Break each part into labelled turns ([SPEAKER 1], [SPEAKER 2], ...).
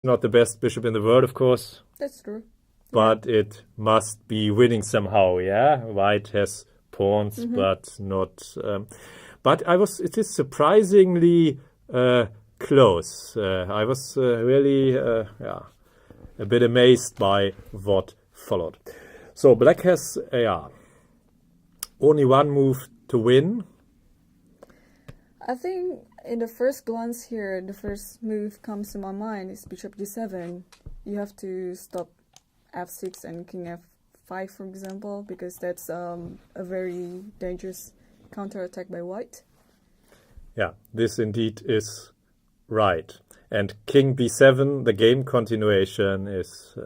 [SPEAKER 1] not the best bishop in the world, of course.
[SPEAKER 2] That's true.
[SPEAKER 1] But it must be winning somehow, yeah? White has pawns, but not... but it is surprisingly close. I was really a bit amazed by what followed. So black has only one move to win.
[SPEAKER 2] I think in the first glance here, the first move comes to my mind is bishop d7. You have to stop f6 and king f5, for example, because that's a very dangerous counterattack by white.
[SPEAKER 1] Yeah, this indeed is right. And king b7, the game continuation is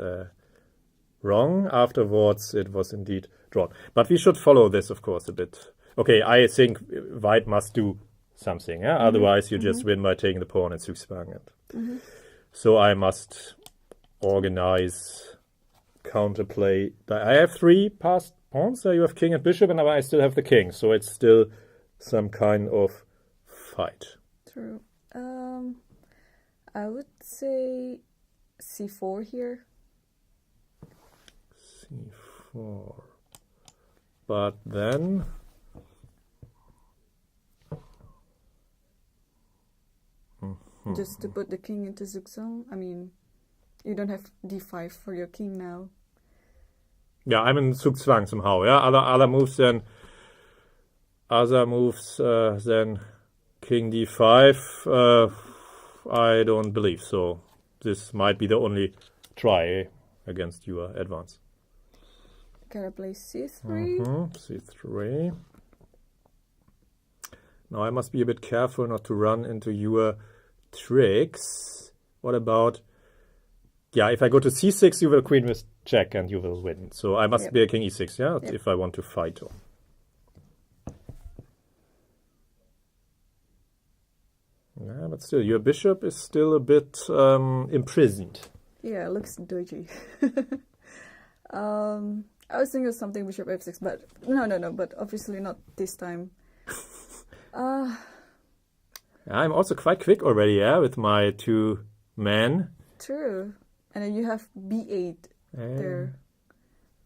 [SPEAKER 1] wrong. Afterwards, it was indeed drawn. But we should follow this, of course, a bit. Okay, I think white must do something. Yeah? Otherwise, you just win by taking the pawn and Zugzwang. So I must organize counterplay. I have 3 passed pawns. So you have king and bishop, and I still have the king. So it's still some kind of fight.
[SPEAKER 2] True. I would say c4 here.
[SPEAKER 1] c4. But then...
[SPEAKER 2] Just to put the king into Zugzwang. I mean, you don't have d5 for your king now.
[SPEAKER 1] Yeah, I'm in Zugzwang somehow. Yeah, other moves then. Other moves then king d5. I don't believe so. This might be the only try against your advance.
[SPEAKER 2] Can I play c3?
[SPEAKER 1] C3. Now I must be a bit careful not to run into your tricks. What about... Yeah, if I go to c6, you will queen with check and you will win. So I must be a king e6, yeah, if I want to fight on. Yeah, but still, your bishop is still a bit imprisoned.
[SPEAKER 2] Yeah, it looks dodgy. I was thinking of something bishop f6, but no, but obviously not this time.
[SPEAKER 1] I'm also quite quick already, yeah, with my 2 men.
[SPEAKER 2] True. And then you have b8 there.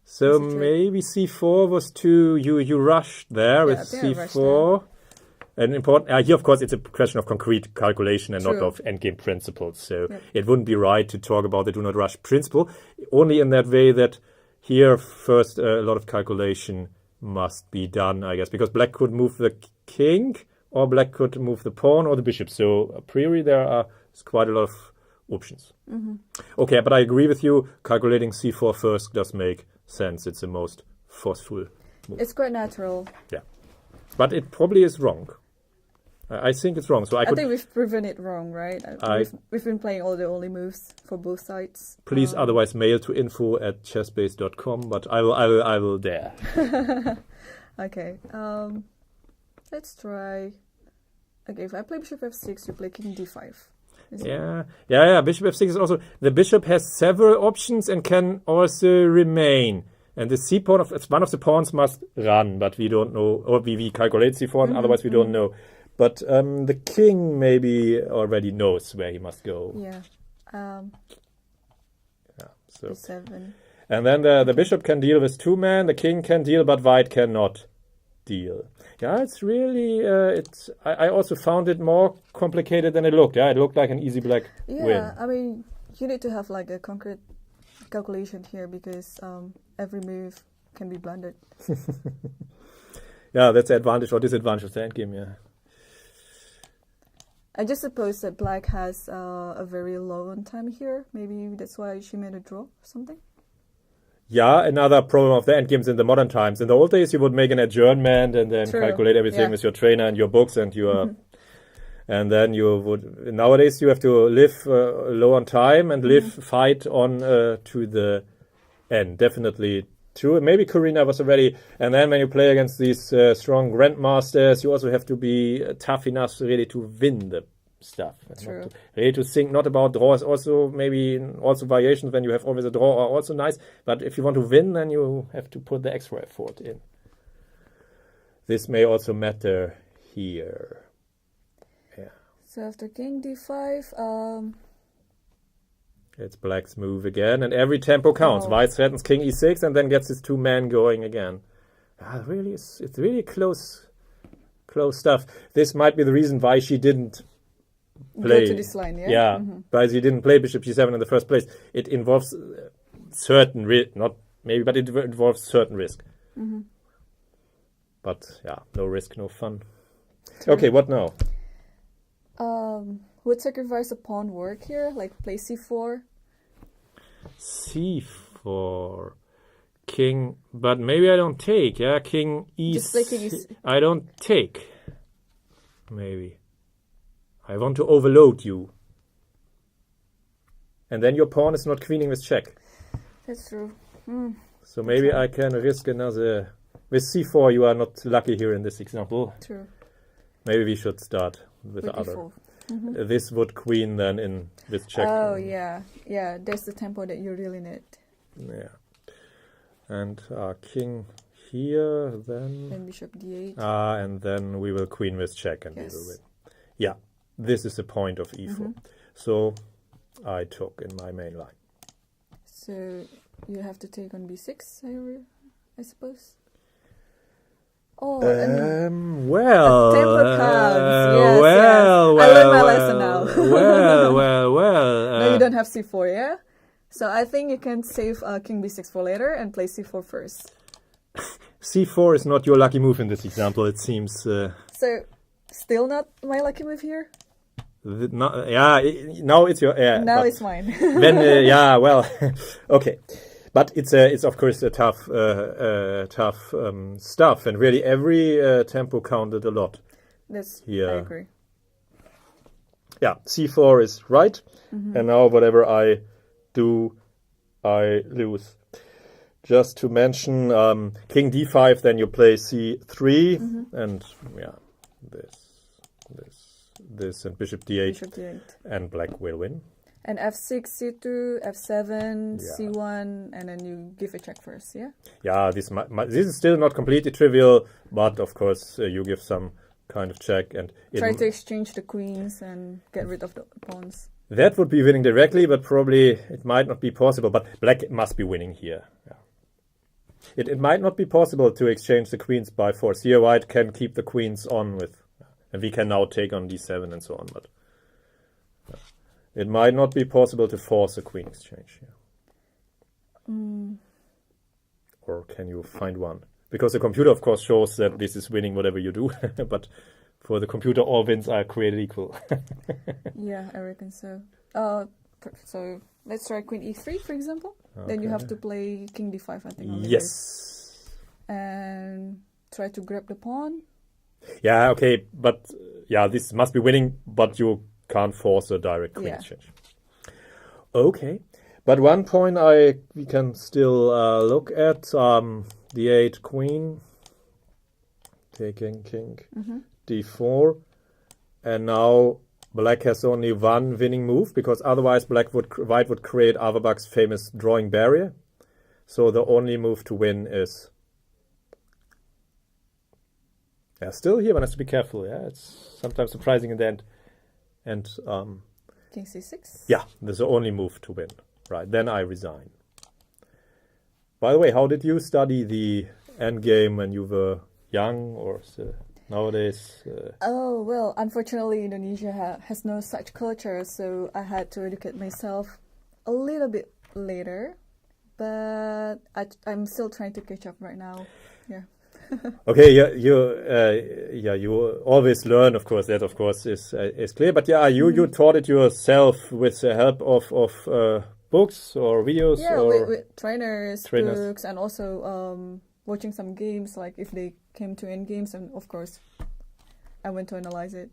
[SPEAKER 1] So maybe c4 was too... You rushed there with c4. And important... here, of course, it's a question of concrete calculation and not of endgame principles. So it wouldn't be right to talk about the do not rush principle. Only in that way that here, first, a lot of calculation must be done, I guess. Because black could move the king, or black could move the pawn or the bishop. So a priori, there are quite a lot of options. Okay, but I agree with you. Calculating c4 first does make sense. It's the most forceful move.
[SPEAKER 2] It's quite natural.
[SPEAKER 1] Yeah, but it probably is wrong. I think it's wrong. So I
[SPEAKER 2] think we've proven it wrong, right? We've been playing all the only moves for both sides.
[SPEAKER 1] Please, otherwise mail to info@chessbase.com. But I will dare.
[SPEAKER 2] Okay. Let's try. Okay, if I play bishop f6, you play king d5.
[SPEAKER 1] Yeah. Bishop f6 is also... The bishop has several options and can also remain. And the c pawn one of the pawns must run, but we don't know. Or we calculate c4, otherwise we don't know. But the king maybe already knows where he must go.
[SPEAKER 2] Yeah.
[SPEAKER 1] So
[SPEAKER 2] b7.
[SPEAKER 1] And then the bishop can deal with 2 men. The king can deal, but white cannot deal. Yeah, it's really... I also found it more complicated than it looked. Yeah, it looked like an easy black win.
[SPEAKER 2] Yeah, I mean, you need to have like a concrete calculation here because every move can be blundered.
[SPEAKER 1] Yeah, that's the advantage or disadvantage of the endgame, yeah.
[SPEAKER 2] I just suppose that black has a very low on time here. Maybe that's why she made a draw or something.
[SPEAKER 1] Yeah, another problem of the endgames in the modern times. In the old days, you would make an adjournment and then calculate everything with your trainer and your books and your... And then you would... Nowadays, you have to live low on time and fight on to the end. Definitely true. Maybe Karina was already... And then when you play against these strong grandmasters, you also have to be tough enough really to win the stuff.
[SPEAKER 2] True.
[SPEAKER 1] Really to think not about draws. Also, maybe also variations when you have always a draw are also nice. But if you want to win, then you have to put the extra effort in. This may also matter here. Yeah.
[SPEAKER 2] So after king d5,
[SPEAKER 1] It's black's move again, and every tempo counts. White threatens king e6 and then gets his 2 men going again. Really, it's really close stuff. This might be the reason why she didn't play.
[SPEAKER 2] Go to this line, yeah?
[SPEAKER 1] Yeah, why she didn't play bishop g7 in the first place. It involves certain risk, not maybe, but it involves certain risk. But yeah, no risk, no fun. True. Okay, what now?
[SPEAKER 2] Would sacrifice a pawn work here? Like play c4?
[SPEAKER 1] c4. King, but maybe I don't take, yeah? King e6.
[SPEAKER 2] Just play king e6.
[SPEAKER 1] I don't take. Maybe. I want to overload you. And then your pawn is not queening with check.
[SPEAKER 2] That's true.
[SPEAKER 1] So maybe I can risk another... With c4 you are not lucky here in this example.
[SPEAKER 2] True.
[SPEAKER 1] Maybe we should start with the other. This would queen then in with check.
[SPEAKER 2] Oh, yeah. Yeah, that's the tempo that you really need.
[SPEAKER 1] Yeah. And king here, then...
[SPEAKER 2] And bishop d8.
[SPEAKER 1] And then we will queen with check and we will win. Yeah, this is the point of e4. So I took in my main line.
[SPEAKER 2] So you have to take on b6, I suppose? Oh,
[SPEAKER 1] well,
[SPEAKER 2] tempo counts. Yes,
[SPEAKER 1] well,
[SPEAKER 2] I learned my lesson now.
[SPEAKER 1] well.
[SPEAKER 2] No, you don't have c4, yeah? So I think you can save king b6 for later and play c4 first.
[SPEAKER 1] c4 is not your lucky move in this example, it seems.
[SPEAKER 2] So, still not my lucky move here?
[SPEAKER 1] Now it's your...
[SPEAKER 2] now it's mine.
[SPEAKER 1] Then, well, okay. But it's of course a tough stuff, and really every tempo counted a lot.
[SPEAKER 2] That's
[SPEAKER 1] here.
[SPEAKER 2] I agree.
[SPEAKER 1] Yeah, c4 is right, and now whatever I do, I lose. Just to mention, king d5, then you play c3, and yeah, this, and bishop d8, and black will win.
[SPEAKER 2] And f6, c2, f7, c1, and then you give a check first, yeah? Yeah,
[SPEAKER 1] this is still not completely trivial, but of course you give some kind of check. And
[SPEAKER 2] try to exchange the queens and get rid of the pawns.
[SPEAKER 1] That would be winning directly, but probably it might not be possible. But black must be winning here. Yeah. It might not be possible to exchange the queens by force. Here white can keep the queens on with, and we can now take on d7 and so on, but... It might not be possible to force a queen exchange here. Or can you find one? Because the computer, of course, shows that this is winning whatever you do. But for the computer, all wins are created equal.
[SPEAKER 2] Yeah, I reckon so. So let's try queen e3, for example. Okay. Then you have to play king d5, I think.
[SPEAKER 1] Yes.
[SPEAKER 2] And try to grab the pawn.
[SPEAKER 1] Yeah, okay. But yeah, this must be winning, but you... can't force a direct queen exchange. Okay, but one point we can still look at d8 queen, taking king d4, and now black has only one winning move because otherwise white would create Averbach's famous drawing barrier. So the only move to win is still here. One has to be careful. Yeah, it's sometimes surprising in the end. And
[SPEAKER 2] king c6.
[SPEAKER 1] Yeah, there's the only move to win. Right, then I resign. By the way, how did you study the endgame when you were young, or nowadays?
[SPEAKER 2] Oh, well, unfortunately Indonesia has no such culture, so I had to educate myself a little bit later, but I'm still trying to catch up right now. Yeah.
[SPEAKER 1] Okay, you always learn, of course. That, of course, is clear. But yeah, you taught it yourself with the help of books or videos.
[SPEAKER 2] Yeah,
[SPEAKER 1] or
[SPEAKER 2] with trainers, books, and also watching some games. Like if they came to Endgames, and of course, I went to analyze it.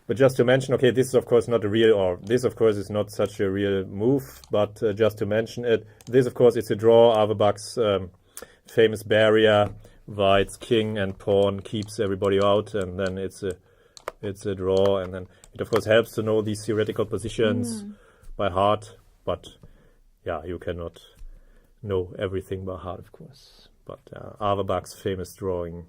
[SPEAKER 1] But just to mention, okay, this is of course not a real, or this of course is not such a real move. But just to mention it, this of course is a draw. Averbach's famous barrier. White's king and pawn keeps everybody out, and then it's a draw, and then it of course helps to know these theoretical positions by heart, but yeah, you cannot know everything by heart, of course. But Averbach's famous drawing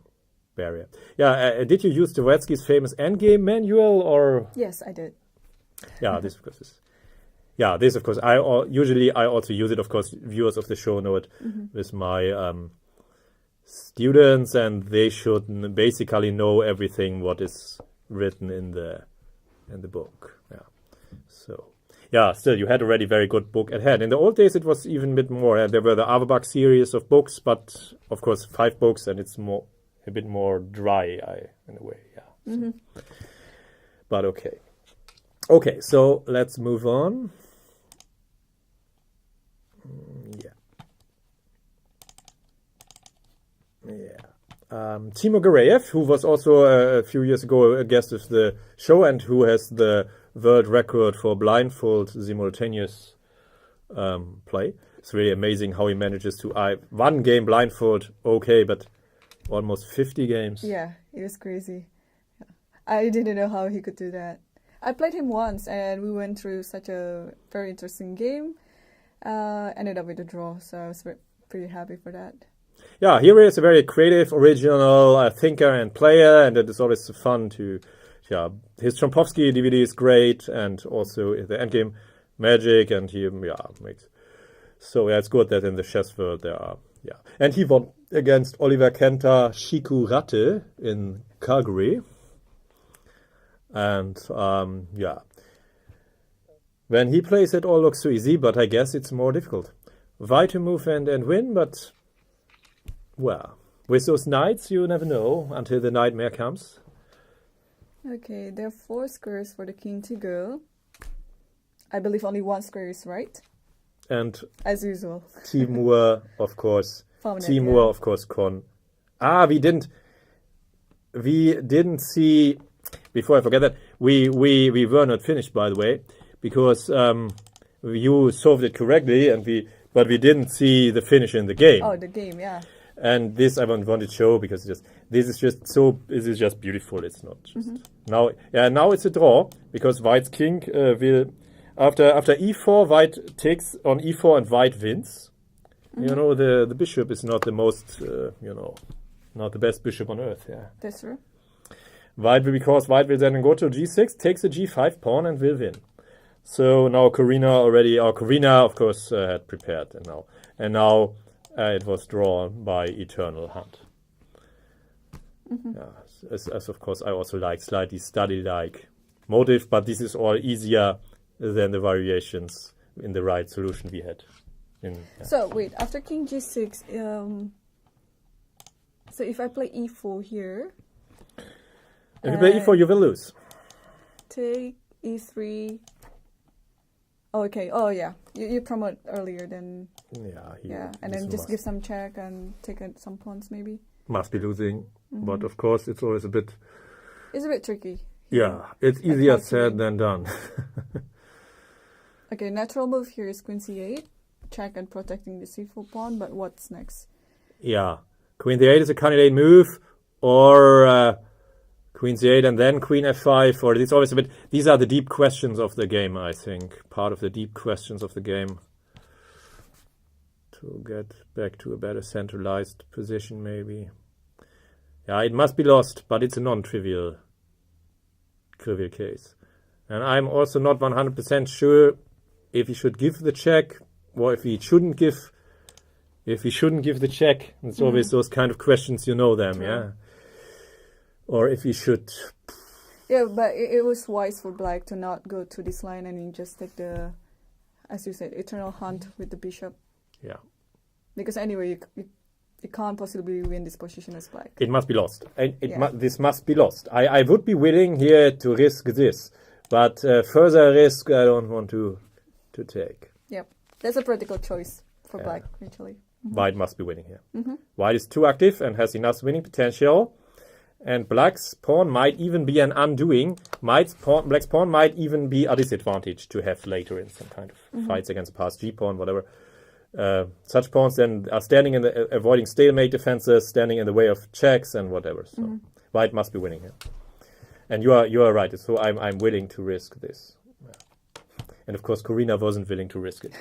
[SPEAKER 1] barrier. Yeah, did you use Dvoretsky's famous Endgame manual, or?
[SPEAKER 2] Yes, I did.
[SPEAKER 1] Yeah, this of course is yeah, this of course I also use it. Of course, viewers of the show know it with my students, and they should basically know everything what is written in the book. Yeah. So yeah, still you had already very good book at hand. In the old days, it was even a bit more. There were the Averbach series of books, but of course 5 books, and it's a bit more dry in a way. Yeah. So. But okay. Okay, so let's move on. Timo Gareev, who was also a few years ago a guest of the show and who has the world record for blindfold simultaneous play. It's really amazing how he manages to one game blindfold, okay, but almost 50 games.
[SPEAKER 2] Yeah, it was crazy. I didn't know how he could do that. I played him once and we went through such a very interesting game. Ended up with a draw, so I was pretty happy for that.
[SPEAKER 1] Yeah, he is a very creative, original thinker and player, and it is always fun to, his Trompovsky DVD is great, and also the Endgame magic, and he, makes, so it's good that in the chess world there are, and he won against Oliver Kenta Shikurate in Calgary, and, when he plays it all looks so easy, but I guess it's more difficult. Why to move and win, but... Well, with those knights, you never know until the nightmare comes.
[SPEAKER 2] Okay, there are 4 squares for the king to go. I believe only 1 square is right.
[SPEAKER 1] And
[SPEAKER 2] as usual,
[SPEAKER 1] Timur, of course. Timur, of course, con. We didn't see. Before I forget that, we were not finished, by the way, because you solved it correctly, but we didn't see the finish in the game.
[SPEAKER 2] Oh, the game, yeah.
[SPEAKER 1] And this I wanted to show because this is just beautiful. It's not just now it's a draw because White's king will after e4 White takes on e4 and White wins. You know the bishop is not the most not the best bishop on earth. Yeah,
[SPEAKER 2] that's true.
[SPEAKER 1] Because White will then go to g6, takes the g5 pawn and will win. So now Corina of course had prepared and now. It was drawn by Eternal Hunt. As of course I also like slightly study-like motive, but this is all easier than the variations in the right solution we had.
[SPEAKER 2] So wait, after king g6, so if I play e4 here...
[SPEAKER 1] If you play e4, you will lose.
[SPEAKER 2] Take e3... Oh, okay. Oh, yeah. You promote earlier than... and then just give some check and take some pawns, maybe.
[SPEAKER 1] Must be losing, but of course it's always a bit...
[SPEAKER 2] It's a bit tricky.
[SPEAKER 1] Yeah, it's easier said than done.
[SPEAKER 2] Okay, natural move here is queen c8. Check and protecting the c4 pawn, but what's next?
[SPEAKER 1] Yeah, queen c8 is a candidate move, or... Queen c8 and then queen f5, or it's always a bit... These are the deep questions of the game, I think. Part of the deep questions of the game. To get back to a better centralized position, maybe. Yeah, it must be lost, but it's a non-trivial case. And I'm also not 100% sure if he should give the check, or if he shouldn't give the check. It's always those kind of questions, you know them, yeah? Or if he should...
[SPEAKER 2] Yeah, but it was wise for Black to not go to this line and just take the, as you said, Eternal Hunt with the bishop.
[SPEAKER 1] Yeah.
[SPEAKER 2] Because anyway, you can't possibly win this position as Black.
[SPEAKER 1] It must be lost. This must be lost. I would be willing here to risk this, but further risk I don't want to take.
[SPEAKER 2] Yep. That's a practical choice for Black, actually.
[SPEAKER 1] White must be winning here. White is too active and has enough winning potential. And Black's pawn might even be an undoing. Black's pawn might even be a disadvantage to have later in some kind of fights against a passed g-pawn, whatever. Such pawns then are standing in avoiding stalemate defenses, standing in the way of checks and whatever. So White must be winning here. And you are right. So I'm willing to risk this. And of course, Corina wasn't willing to risk it.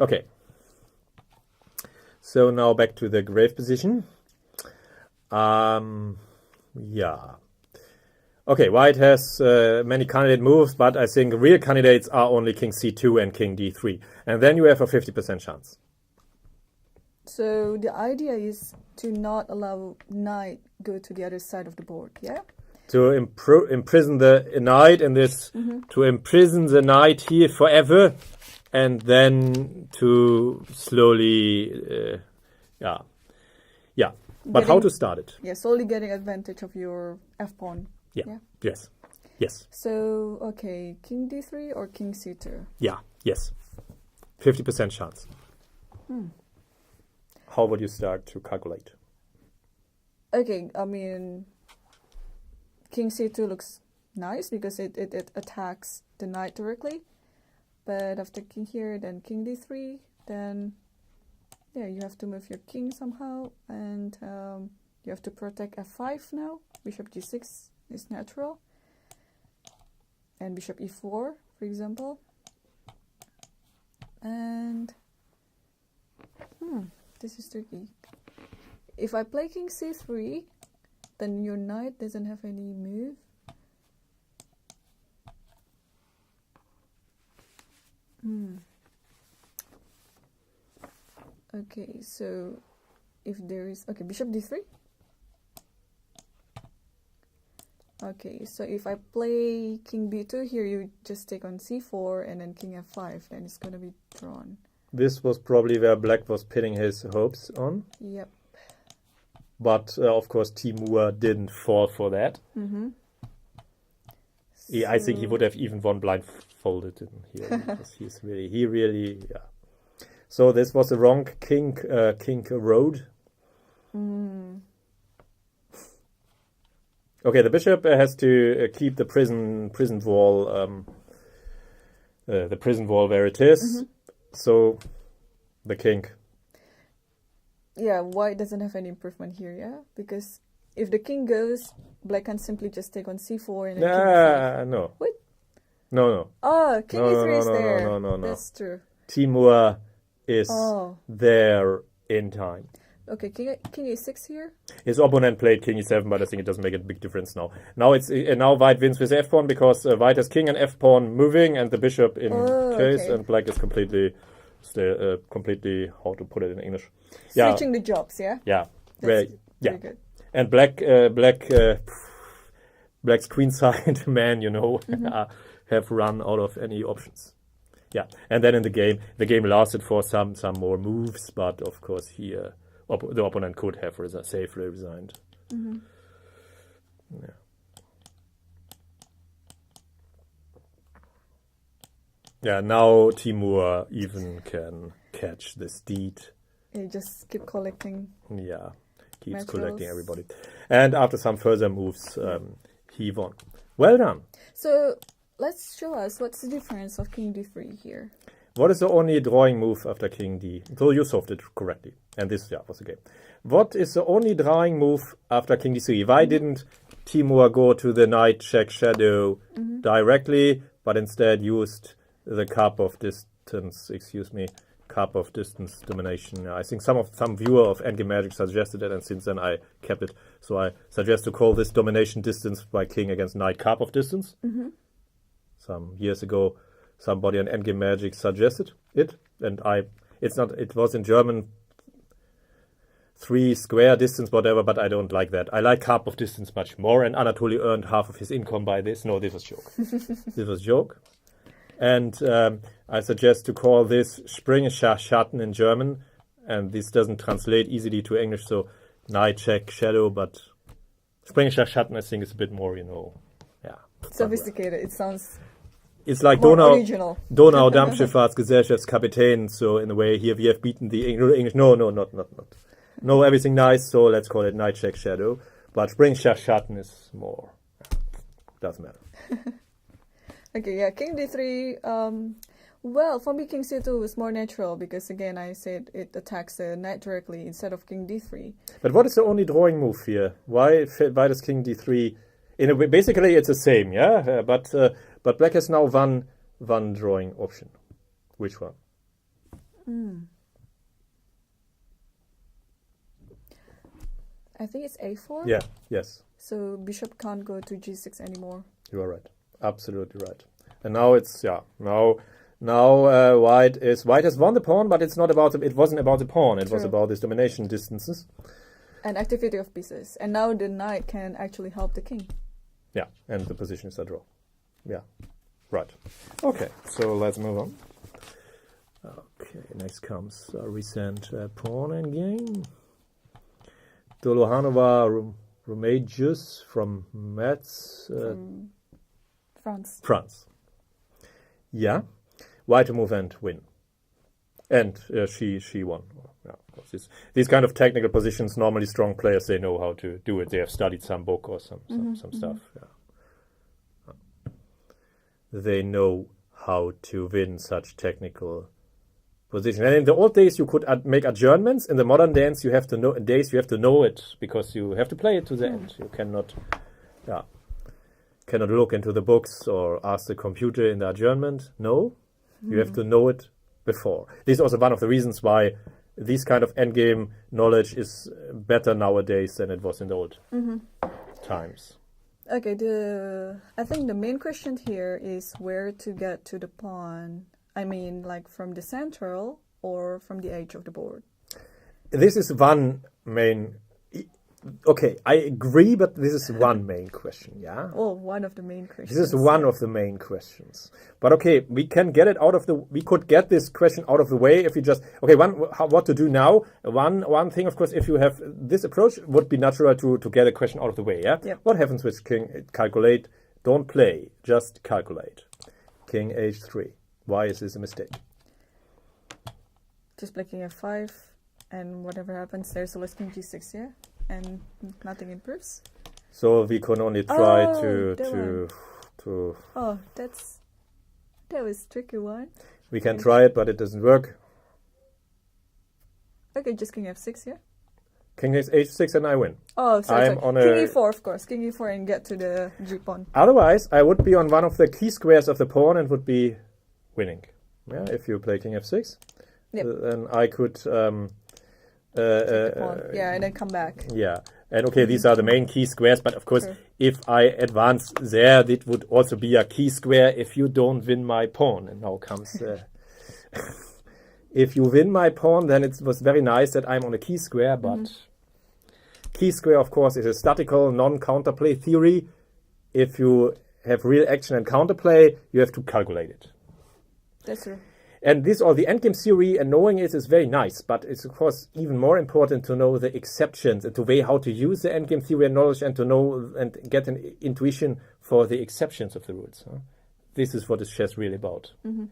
[SPEAKER 1] Okay. So now back to the grave position. Okay, white has many candidate moves, but I think real candidates are only king c2 and king d3. And then you have a 50% chance.
[SPEAKER 2] So the idea is to not allow knight go to the other side of the board, yeah?
[SPEAKER 1] To imprison the knight in this, to imprison the knight here forever, and then to slowly, yeah. But how to start it?
[SPEAKER 2] Yeah, slowly getting advantage of your f-pawn.
[SPEAKER 1] Yeah. Yes.
[SPEAKER 2] So, okay, king d3 or king c2?
[SPEAKER 1] Yeah, yes. 50% chance. How would you start to calculate?
[SPEAKER 2] Okay, I mean, king c2 looks nice because it attacks the knight directly. But after king here, then king d3, then yeah, you have to move your king somehow, and you have to protect f5 now. Bishop g6 is natural, and bishop e4, for example. And this is tricky. If I play king c3, then your knight doesn't have any move. Okay, so if there is... Okay, bishop d3. Okay, so if I play king b2 here, you just take on c4 and then king f5, then it's going to be drawn.
[SPEAKER 1] This was probably where black was pinning his hopes on.
[SPEAKER 2] Yep.
[SPEAKER 1] But of course Timur didn't fall for that. I think he would have even won blindfolded in here because he really. So this was the wrong king road. Okay, the bishop has to keep the prison wall where it is. So the king.
[SPEAKER 2] Yeah, white doesn't have any improvement here, yeah? Because if the king goes, black can simply just take on c4 and then king f5.
[SPEAKER 1] No.
[SPEAKER 2] Wait.
[SPEAKER 1] No.
[SPEAKER 2] Oh, king e3 is there.
[SPEAKER 1] No.
[SPEAKER 2] That's true.
[SPEAKER 1] Timur is there in time.
[SPEAKER 2] Okay, king e6 here.
[SPEAKER 1] His opponent played king e7, but I think it doesn't make a big difference now. Now white wins with f-pawn because white has king and f-pawn moving and the bishop in case, and black is completely, how to put it in English?
[SPEAKER 2] Switching the jobs, yeah?
[SPEAKER 1] Yeah.
[SPEAKER 2] Very good.
[SPEAKER 1] And black's queenside men, have run out of any options. Yeah. And then in the game lasted for some more moves, but of course here the opponent could have safely resigned. Yeah. Yeah, now Timur even can catch this deed.
[SPEAKER 2] You just keep collecting.
[SPEAKER 1] Yeah, keeps
[SPEAKER 2] materials.
[SPEAKER 1] collecting everybody. And after some further moves, he won. Well done.
[SPEAKER 2] So let's show us what's the difference of king d3 here.
[SPEAKER 1] What is the only drawing move after king d? So you solved it correctly. And this was the game. What is the only drawing move after king d3? Why didn't Timur go to the knight check shadow directly, but instead used the cup of distance domination? I think some viewer of Endgame Magic suggested it, and since then I kept it. So I suggest to call this domination distance by king against knight cup of distance. Some years ago, somebody on Endgame Magic suggested it, and it was in German 3 square distance, whatever, but I don't like that. I like cup of distance much more, and Anatoly earned half of his income by this. No, this was joke. This was joke. And I suggest to call this Springerschatten in German, and this doesn't translate easily to English, so knight check shadow, but Springerschatten I think is a bit more,
[SPEAKER 2] sophisticated. It sounds
[SPEAKER 1] it's like
[SPEAKER 2] original.
[SPEAKER 1] Donau Dampfschifffahrtsgesellschaftskapitän, so in a way here we have beaten the English. No, not. No, everything nice, so let's call it knight check shadow. But Springerschatten is more. Doesn't matter.
[SPEAKER 2] Okay, yeah, king d3. Well, for me, king c2 is more natural because, again, I said it attacks the knight directly instead of king d3.
[SPEAKER 1] But what is the only drawing move here? Why does king d3? In a way, basically, it's the same, yeah. But black has now one drawing option. Which one?
[SPEAKER 2] I think it's a4.
[SPEAKER 1] Yeah. Yes.
[SPEAKER 2] So bishop can't go to g6 anymore.
[SPEAKER 1] You are right. Absolutely right. And now it's, white has won the pawn, but it wasn't about the pawn. It was about his domination distances.
[SPEAKER 2] And activity of pieces. And now the knight can actually help the king.
[SPEAKER 1] Yeah, and the position is a draw. Yeah, right. Okay, so let's move on. Okay, next comes a recent pawn endgame. Dolohanova Romagius from Metz.
[SPEAKER 2] From
[SPEAKER 1] France. Yeah. White to move and win. And she won. Yeah, of course. These kind of technical positions, normally strong players, they know how to do it. They have studied some book or some stuff. Yeah. They know how to win such technical positions. And in the old days, you could make adjournments. In the modern days, you have to know it because you have to play it to the end. You cannot look into the books or ask the computer in the adjournment. No, you have to know it before. This is also one of the reasons why this kind of endgame knowledge is better nowadays than it was in the old times.
[SPEAKER 2] Okay, I think the main question here is where to get to the pawn. I mean, like from the central or from the edge of the board.
[SPEAKER 1] This is one main. Okay, I agree, but this is one main question, yeah?
[SPEAKER 2] Oh, one of the main questions.
[SPEAKER 1] This is one of the main questions. But okay, we could get this question out of the way if you just, what to do now? One thing, of course, if you have this approach, would be natural to get a question out of the way, yeah?
[SPEAKER 2] Yep.
[SPEAKER 1] What happens with king? Calculate, don't play, just calculate. King h3. Why is this a mistake?
[SPEAKER 2] Just play king f5, and whatever happens, there's always king g6, yeah? And nothing improves.
[SPEAKER 1] So we can only try to.
[SPEAKER 2] Oh, that was a tricky one.
[SPEAKER 1] We can try it, but it doesn't work.
[SPEAKER 2] Okay, just king f6, yeah.
[SPEAKER 1] King h6 and I win.
[SPEAKER 2] Oh, sorry. King e4, of course. King e4 and get to the g pawn.
[SPEAKER 1] Otherwise, I would be on one of the key squares of the pawn and would be winning. Yeah, if you play king f6, then I could.
[SPEAKER 2] And then come back.
[SPEAKER 1] Yeah, and okay, these are the main key squares, but of course, if I advance there, it would also be a key square if you don't win my pawn. And now comes, if you win my pawn, then it was very nice that I'm on a key square, but key square, of course, is a statical non-counterplay theory. If you have real action and counterplay, you have to calculate it.
[SPEAKER 2] That's true.
[SPEAKER 1] And the endgame theory and knowing it is very nice, but it's of course even more important to know the exceptions and to weigh how to use the endgame theory and knowledge and to know and get an intuition for the exceptions of the rules. This is what is chess really about. And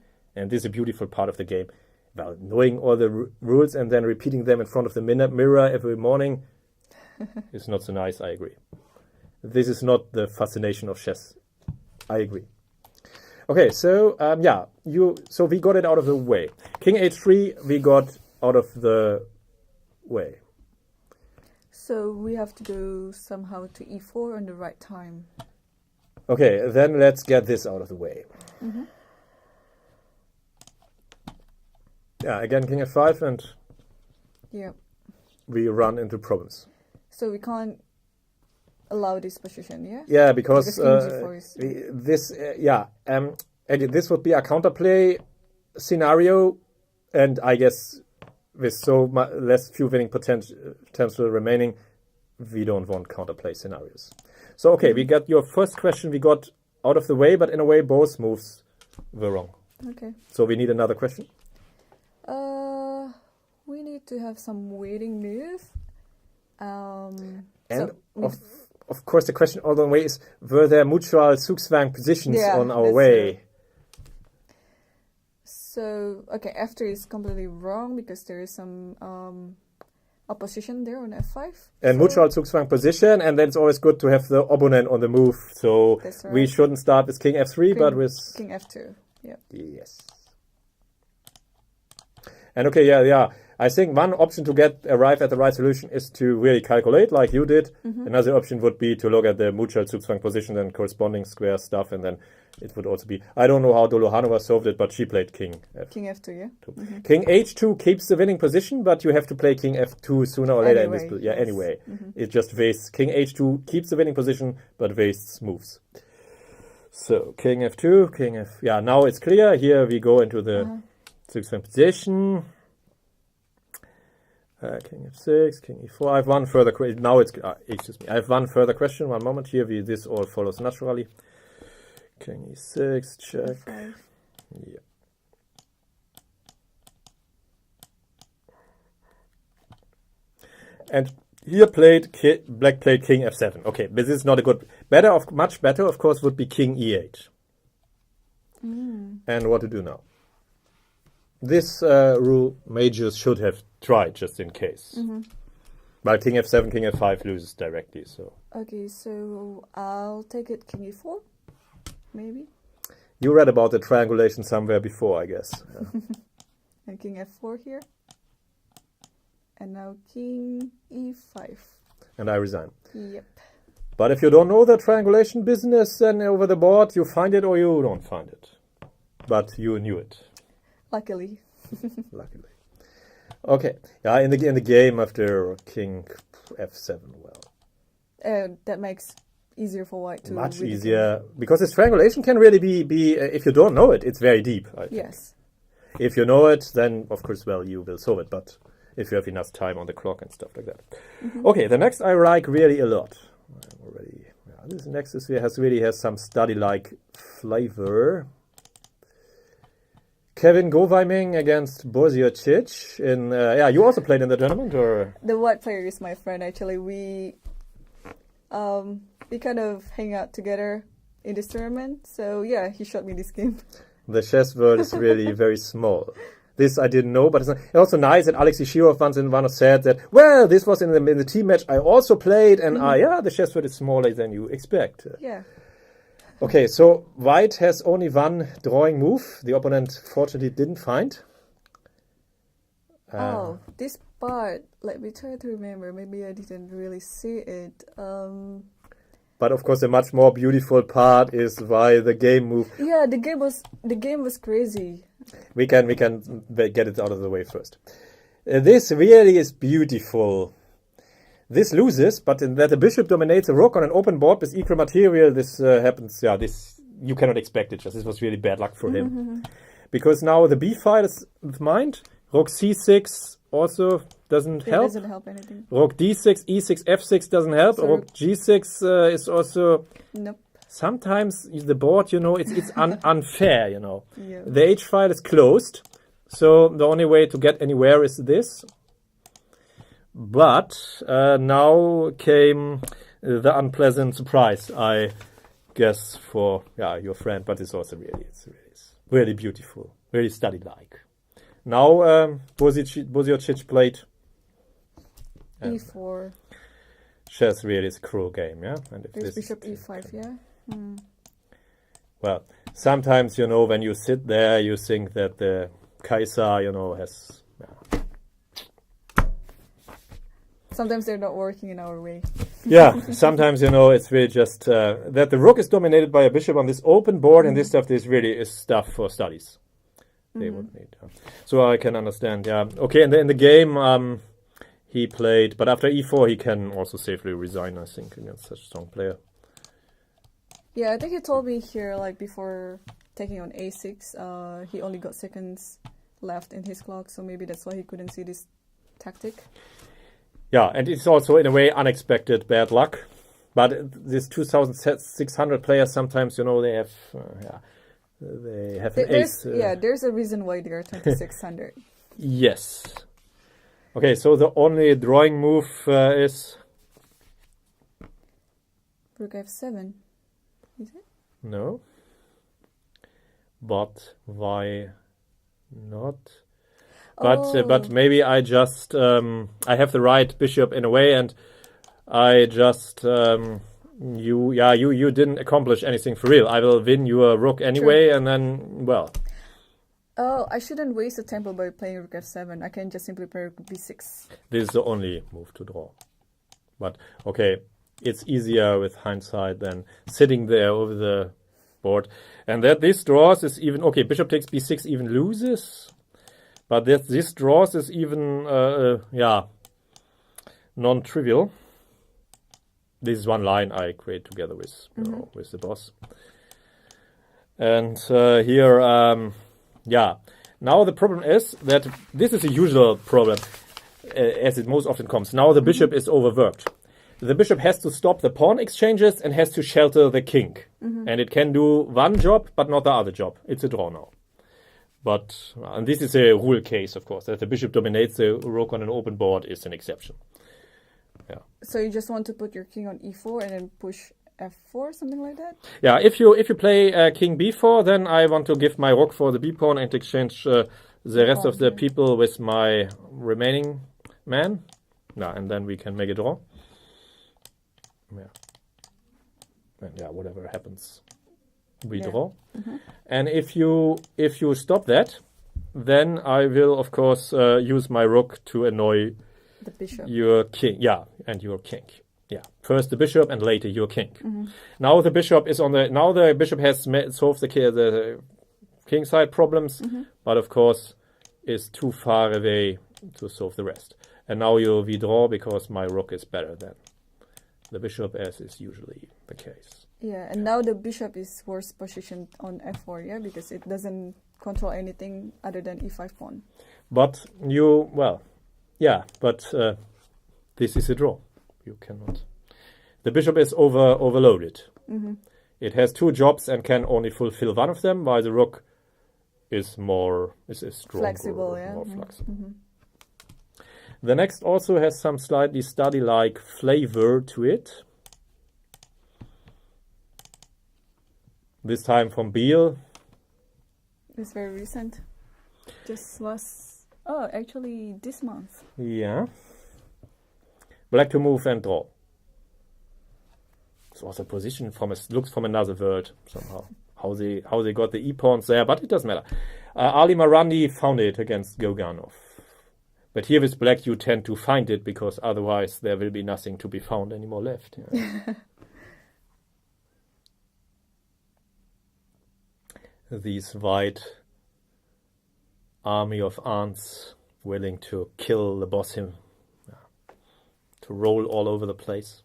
[SPEAKER 1] this is a beautiful part of the game. Well, knowing all the rules and then repeating them in front of the mirror every morning is not so nice, I agree. This is not the fascination of chess. I agree. Okay, so so we got it out of the way. King h3 we got out of the way.
[SPEAKER 2] So we have to go somehow to e4 on the right time.
[SPEAKER 1] Okay, then let's get this out of the way. Yeah, again king f5 and we run into problems.
[SPEAKER 2] So we can't allow this position, yeah?
[SPEAKER 1] Yeah, because this would be a counterplay scenario, and I guess with so few winning potential remaining, we don't want counterplay scenarios. So okay, we got your first question, we got out of the way, but in a way both moves were wrong.
[SPEAKER 2] Okay.
[SPEAKER 1] So we need another question.
[SPEAKER 2] We need to have some waiting move.
[SPEAKER 1] Of course, the question all the way is, were there mutual Zugzwang positions on our way?
[SPEAKER 2] So, okay, f3 is completely wrong because there is some opposition there on f5.
[SPEAKER 1] And mutual Zugzwang position, and then it's always good to have the opponent on the move. So we shouldn't start with king f3, but with
[SPEAKER 2] king f2. Yeah.
[SPEAKER 1] Yes. And okay, I think one option to arrive at the right solution is to really calculate like you did. Another option would be to look at the mutual Zugzwang position and corresponding square stuff and then it would also be. I don't know how Dolohanova solved it, but she played king F2.
[SPEAKER 2] King F2, yeah. Mm-hmm.
[SPEAKER 1] King H2 keeps the winning position, but you have to play king F2 sooner or later
[SPEAKER 2] Anyway,
[SPEAKER 1] in this. Yeah,
[SPEAKER 2] yes.
[SPEAKER 1] anyway. It just wastes. King H2 keeps the winning position, but wastes moves. So, king F2, king F... Yeah, now it's clear. Here we go into the sixth position. King F6, king E4. I have one further question. Now it's... excuse me. I have one further question. One moment here. This all follows naturally. King E6, check.
[SPEAKER 2] E5.
[SPEAKER 1] Yeah. And here black played king F7. Okay, but this is not a good... much better, of course, would be king E8. And what to do now? This rule majors should have tried, just in case. But king F7, king F5 loses directly, so...
[SPEAKER 2] Okay, so I'll take it king E4, maybe?
[SPEAKER 1] You read about the triangulation somewhere before, I guess.
[SPEAKER 2] And king F4 here. And now king E5.
[SPEAKER 1] And I resign.
[SPEAKER 2] Yep.
[SPEAKER 1] But if you don't know the triangulation business, then over the board you find it or you don't find it. But you knew it.
[SPEAKER 2] Luckily.
[SPEAKER 1] Luckily. Okay. Yeah, in the game after king F7, well.
[SPEAKER 2] That makes easier for white to...
[SPEAKER 1] Much
[SPEAKER 2] really
[SPEAKER 1] easier. Because this triangulation can really be if you don't know it, it's very deep, I think.
[SPEAKER 2] Yes.
[SPEAKER 1] If you know it, then of course, well, you will solve it. But if you have enough time on the clock and stuff like that. Okay, the next I like really a lot. This next really has some study-like flavor. Kevin Govaiming against Boziocic in... you also played in the tournament, or...?
[SPEAKER 2] The white player is my friend, actually. We kind of hang out together in this tournament. So, yeah, he showed me this game.
[SPEAKER 1] The chess world is really very small. This I didn't know, but it's also nice that Alexei Shirov once said that, well, this was in the team match I also played, and the chess world is smaller than you expect.
[SPEAKER 2] Yeah.
[SPEAKER 1] Okay, so white has only one drawing move. The opponent fortunately didn't find.
[SPEAKER 2] This part, let me try to remember. Maybe I didn't really see it.
[SPEAKER 1] But of course, the much more beautiful part is why the game moved.
[SPEAKER 2] Yeah, the game was crazy.
[SPEAKER 1] We can get it out of the way first. This really is beautiful. This loses, but in that the bishop dominates a rook on an open board with equal material, this happens. Yeah, this you cannot expect it. This was really bad luck for him. Because now the b file is mined. Rook c6 also doesn't help.
[SPEAKER 2] Doesn't help anything.
[SPEAKER 1] Rook d6, e6, f6 doesn't help.
[SPEAKER 2] So
[SPEAKER 1] rook g6 is also...
[SPEAKER 2] Nope.
[SPEAKER 1] Sometimes the board, it's unfair,
[SPEAKER 2] Yeah.
[SPEAKER 1] The h file is closed, so the only way to get anywhere is this. But now came the unpleasant surprise, I guess, for your friend. But it's also really beautiful, really study-like. Now Boziocic played
[SPEAKER 2] e4.
[SPEAKER 1] Chess really is a cruel game, yeah. And if
[SPEAKER 2] There's bishop e5, yeah.
[SPEAKER 1] Well, sometimes when you sit there, you think that the Kaiser, has.
[SPEAKER 2] Sometimes they're not working in our way.
[SPEAKER 1] Yeah, sometimes it's really just that the rook is dominated by a bishop on this open board, and this stuff really is stuff for studies. They would need. So I can understand. Yeah. Okay. And in the game, he played, but after e4, he can also safely resign. I think against such a strong player.
[SPEAKER 2] Yeah, I think he told me here, like before taking on a6, he only got seconds left in his clock, so maybe that's why he couldn't see this tactic. Yeah, and it's also in a way unexpected bad luck. But this 2,600 players sometimes, they have. They have an ace. There's a reason why they are 2,600. Yes. Okay, so the only drawing move is... Rook f7. Is it? No. But why not? But maybe I just... I have the right bishop in a way, and I just... You didn't accomplish anything for real. I will win your rook anyway, and then, well... Oh, I shouldn't waste the tempo by playing rook f7. I can just simply play rook b6. This is the only move to draw. But, okay, it's easier with hindsight than sitting there over the
[SPEAKER 1] board. And that this draws is even... Okay, bishop takes b6 even loses. But that this draws is even, non-trivial. This is one line I create together with, with the boss. And here, now the problem is that this is a usual problem, as it most often comes. Now the bishop is overworked. The bishop has to stop the pawn exchanges and has to shelter the king. And it can do one job, but not the other job. It's a draw now. But, and this is a rule case, of course, that the bishop dominates the rook on an open board is an exception. Yeah.
[SPEAKER 2] So you just want to put your king on e4 and then push f4, something like that?
[SPEAKER 1] Yeah, if you play king b4, then I want to give my rook for the b pawn and exchange the rest of the people with my remaining man. Yeah, and then we can make a draw. Yeah. And yeah, whatever happens, we draw. And if you stop that, then I will of course use my rook to annoy
[SPEAKER 2] the bishop.
[SPEAKER 1] Your king. Yeah, and your king. Yeah, first the bishop and later your king. Now the bishop is on the. Now the bishop has solved the king side problems, but of course is too far away to solve the rest. And now you withdraw because my rook is better than the bishop, as is usually the case.
[SPEAKER 2] Yeah, and now the bishop is worse positioned on f4, yeah, because it doesn't control anything other than e5 pawn.
[SPEAKER 1] But this is a draw. You cannot. The bishop is overloaded. It has two jobs and can only fulfill one of them, while the rook is stronger,
[SPEAKER 2] flexible,
[SPEAKER 1] more flexible. The next also has some slightly study-like flavor to it. This time from Biel.
[SPEAKER 2] It's very recent. Just last, actually this month.
[SPEAKER 1] Yeah. Black to move and draw. This was a position looks from another world somehow. How they got the e-pawns there, but it doesn't matter. Ali Marandi found it against Goganov. But here with black you tend to find it because otherwise there will be nothing to be found anymore left. Yeah. These white army of ants willing to kill the boss to roll all over the place.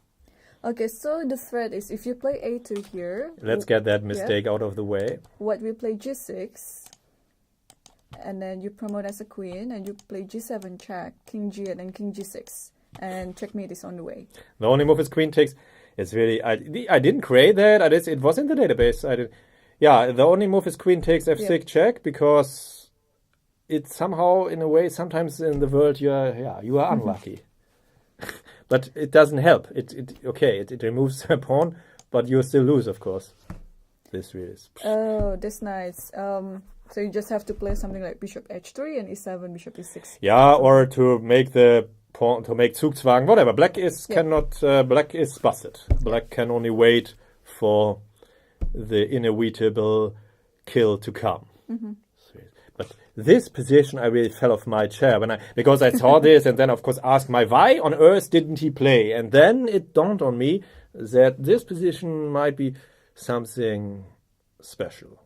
[SPEAKER 2] Okay, so the threat is if you play a2 here...
[SPEAKER 1] Let's get that mistake out of the way.
[SPEAKER 2] What we play g6, and then you promote as a queen, and you play g7 check, king g8, and king g6, and checkmate is on the way.
[SPEAKER 1] The only move is queen takes... It's really... I didn't create that. It was in the database. Yeah, the only move is queen takes f6 check, because it's somehow, in a way, sometimes in the world you are unlucky. But it doesn't help. It removes a pawn, but you still lose, of course. This really is...
[SPEAKER 2] Oh, that's nice. So you just have to play something like bishop h3 and e7, bishop e6.
[SPEAKER 1] Yeah, or to make the pawn, to make Zugzwang, whatever. Black is black is busted. Black can only wait for the inevitable kill to come. But this position, I really fell off my chair because I saw this, and then of course asked why on earth didn't he play? And then it dawned on me that this position might be something special.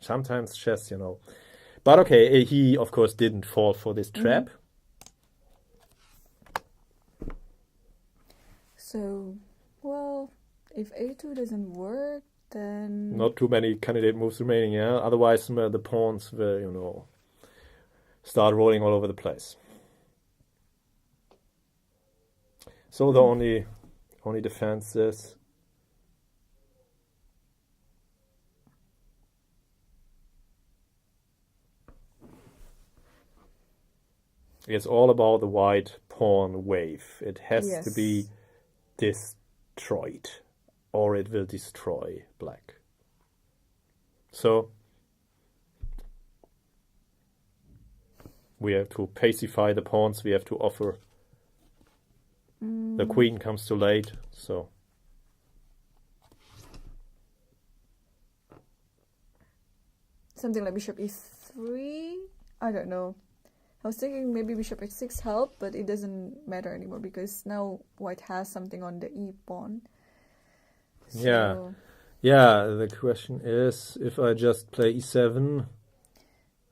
[SPEAKER 1] Sometimes chess, But okay, he of course didn't fall for this trap.
[SPEAKER 2] So, well, if a2 doesn't work, then...
[SPEAKER 1] Not too many candidate moves remaining, yeah? Otherwise, the pawns will, start rolling all over the place. So the only defense is... It's all about the white pawn wave. It has to be destroyed, or it will destroy black. So we have to pacify the pawns. We have to offer. The queen comes too late, so.
[SPEAKER 2] Something like bishop e3? I don't know. I was thinking maybe bishop h6 helped, but it doesn't matter anymore because now white has something on the e pawn. So...
[SPEAKER 1] Yeah, the question is if I just play e7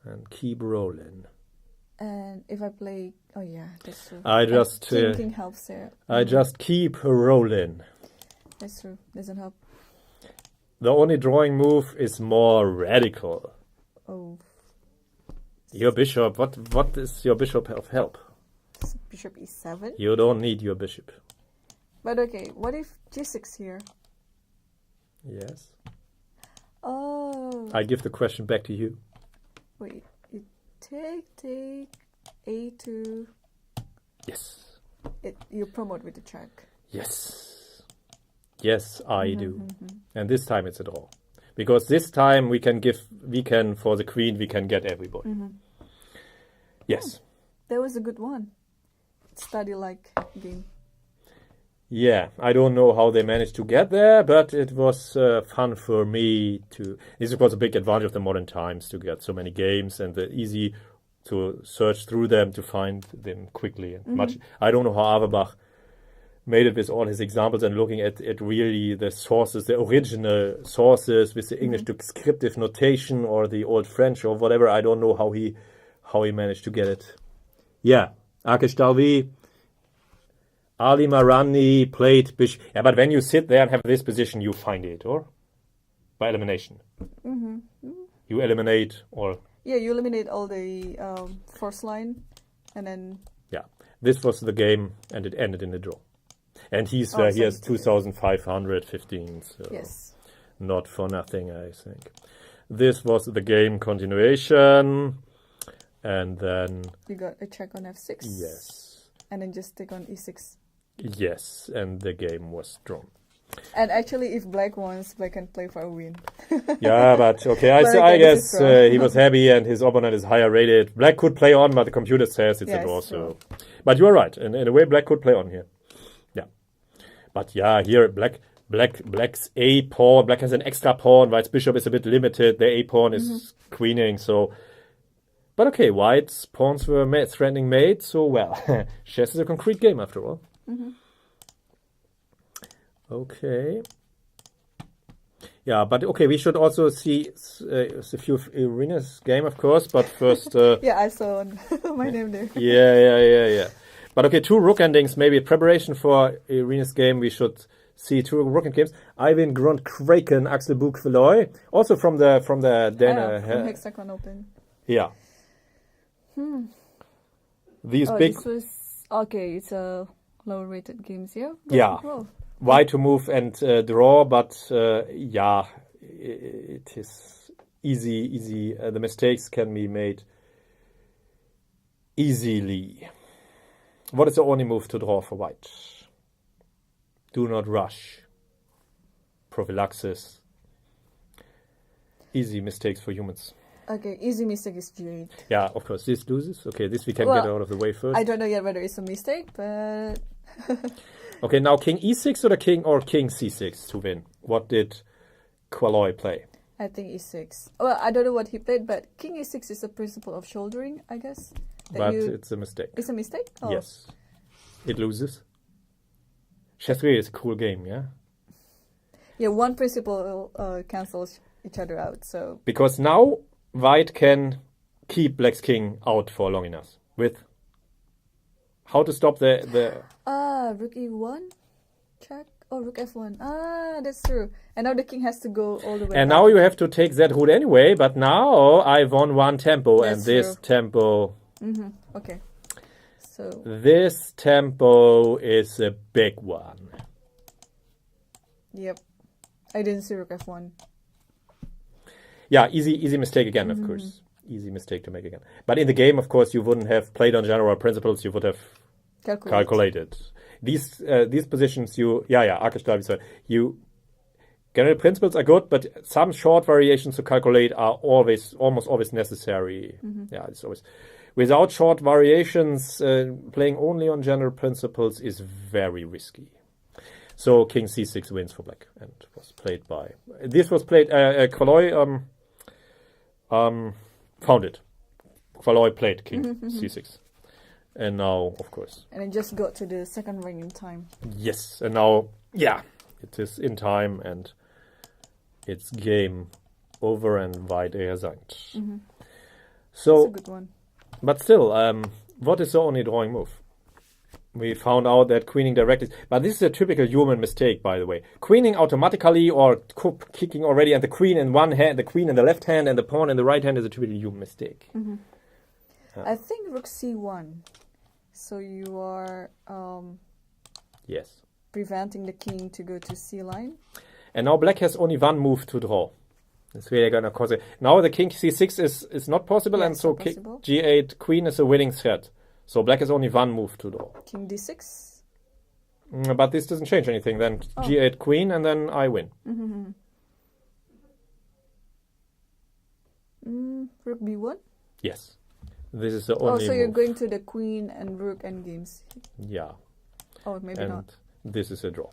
[SPEAKER 1] and keep rolling.
[SPEAKER 2] And if I play... Oh, yeah, that's true.
[SPEAKER 1] I just...
[SPEAKER 2] King helps there.
[SPEAKER 1] I just keep rolling.
[SPEAKER 2] That's true. Doesn't help.
[SPEAKER 1] The only drawing move is more radical.
[SPEAKER 2] Oh.
[SPEAKER 1] Your bishop, what is your bishop of help?
[SPEAKER 2] Bishop e7?
[SPEAKER 1] You don't need your bishop.
[SPEAKER 2] But okay, what if g6 here?
[SPEAKER 1] Yes.
[SPEAKER 2] Oh.
[SPEAKER 1] I give the question back to you.
[SPEAKER 2] Wait, you take, a2.
[SPEAKER 1] Yes.
[SPEAKER 2] You promote with the check.
[SPEAKER 1] Yes. Yes, I do. And this time it's a draw. Because this time for the queen, we can get everybody. Yes.
[SPEAKER 2] That was a good one. Study-like game.
[SPEAKER 1] Yeah, I don't know how they managed to get there, but it was fun for me to... This was a big advantage of the modern times, to get so many games and easy to search through them to find them quickly. And I don't know how Averbach made it with all his examples and looking at really the sources, the original sources with the English descriptive notation or the old French or whatever. I don't know how he managed to get it. Yeah, Akesh Dalvi, Ali Marani played bishop. Yeah, but when you sit there and have this position, you find it, or by elimination. You eliminate all.
[SPEAKER 2] Yeah, you eliminate all the first line, and then.
[SPEAKER 1] Yeah, this was the game, and it ended in a draw. And he has 2,515. So
[SPEAKER 2] yes.
[SPEAKER 1] Not for nothing, I think. This was the game continuation, and then.
[SPEAKER 2] You got a check on f6.
[SPEAKER 1] Yes.
[SPEAKER 2] And then just take on e6.
[SPEAKER 1] Yes, and the game was drawn.
[SPEAKER 2] And actually, if black wants, black can play for a win.
[SPEAKER 1] Yeah, but okay, I guess he was happy and his opponent is higher rated. Black could play on, but the computer says it's a draw. So, but you are right. In a way, black could play on here. Yeah, but yeah, here black's a pawn. Black has an extra pawn. White's bishop is a bit limited. The a pawn is queening. So, but okay, white's pawns were threatening mate. So well, chess is a concrete game after all. Okay. Yeah, but okay, we should also see a few of Irene's game, of course, but first...
[SPEAKER 2] yeah, I saw my name there.
[SPEAKER 1] Yeah. But okay, 2 rook endings, maybe preparation for Irene's game, we should see 2 rook end games. Eivind Grund Kraken, Axel Buch Veloy, also from the from
[SPEAKER 2] Hexagon Open.
[SPEAKER 1] Yeah. These big...
[SPEAKER 2] This was... Okay, it's a lower rated games, yeah?
[SPEAKER 1] Yeah.
[SPEAKER 2] Well.
[SPEAKER 1] Why to move and draw, but yeah, it is easy. The mistakes can be made easily. What is the only move to draw for white? Do not rush. Prophylaxis. Easy mistakes for humans.
[SPEAKER 2] Okay, easy mistake is g8.
[SPEAKER 1] Yeah, of course. This loses. Okay, this we can get out of the way first.
[SPEAKER 2] I don't know yet whether it's a mistake, but...
[SPEAKER 1] Okay, now king e6 or king c6 to win. What did Qualoy play?
[SPEAKER 2] I think e6. Well, I don't know what he played, but king e6 is a principle of shouldering, I guess.
[SPEAKER 1] But it's a mistake.
[SPEAKER 2] It's a mistake? Oh.
[SPEAKER 1] Yes. It loses. Chess really is a cool game, yeah?
[SPEAKER 2] Yeah, one principle cancels each other out, so...
[SPEAKER 1] Because now white can keep black's king out for long enough with... How to stop the...
[SPEAKER 2] rook e1? Check. Oh, rook f1. That's true. And now the king has to go all the way
[SPEAKER 1] And
[SPEAKER 2] up.
[SPEAKER 1] now you have to take that route anyway, but now I won 1 tempo,
[SPEAKER 2] That's
[SPEAKER 1] and this
[SPEAKER 2] true.
[SPEAKER 1] tempo...
[SPEAKER 2] Okay. So...
[SPEAKER 1] This tempo is a big one.
[SPEAKER 2] Yep. I didn't see rook f1.
[SPEAKER 1] Yeah, easy mistake again, of course. Easy mistake to make again. But in the game, of course, you wouldn't have played on general principles. You would have calculated. These positions, Akesh Dalvi said, general principles are good, but some short variations to calculate are almost always necessary. Yeah, it's always without short variations. Playing only on general principles is very risky. So king c6 wins for black, and was played by. This was played. Qualoy found it. Qualoy played king c6. And now, of course.
[SPEAKER 2] And it just got to the second ring in time.
[SPEAKER 1] Yes, and now, yeah, it is in time, and it's game over and white resigned.
[SPEAKER 2] So, that's a good one.
[SPEAKER 1] But still, what is the only drawing move? We found out that queening directly, but this is a typical human mistake, by the way. Queening automatically or kicking already, and the queen in one hand, the queen in the left hand, and the pawn in the right hand is a typical human mistake.
[SPEAKER 2] I think rook c1. So you are
[SPEAKER 1] yes,
[SPEAKER 2] preventing the king to go to c line.
[SPEAKER 1] And now black has only one move to draw. That's really gonna cause it. Now the king c6 is not possible, and so g8 queen is a winning threat. So black has only one move to draw.
[SPEAKER 2] King d6.
[SPEAKER 1] But this doesn't change anything. Then g8 queen, and then I win.
[SPEAKER 2] Rook b1.
[SPEAKER 1] Yes, this is the only.
[SPEAKER 2] So you're
[SPEAKER 1] move.
[SPEAKER 2] going to the queen and rook endgames.
[SPEAKER 1] Yeah.
[SPEAKER 2] Oh, maybe
[SPEAKER 1] and
[SPEAKER 2] not.
[SPEAKER 1] This is a draw.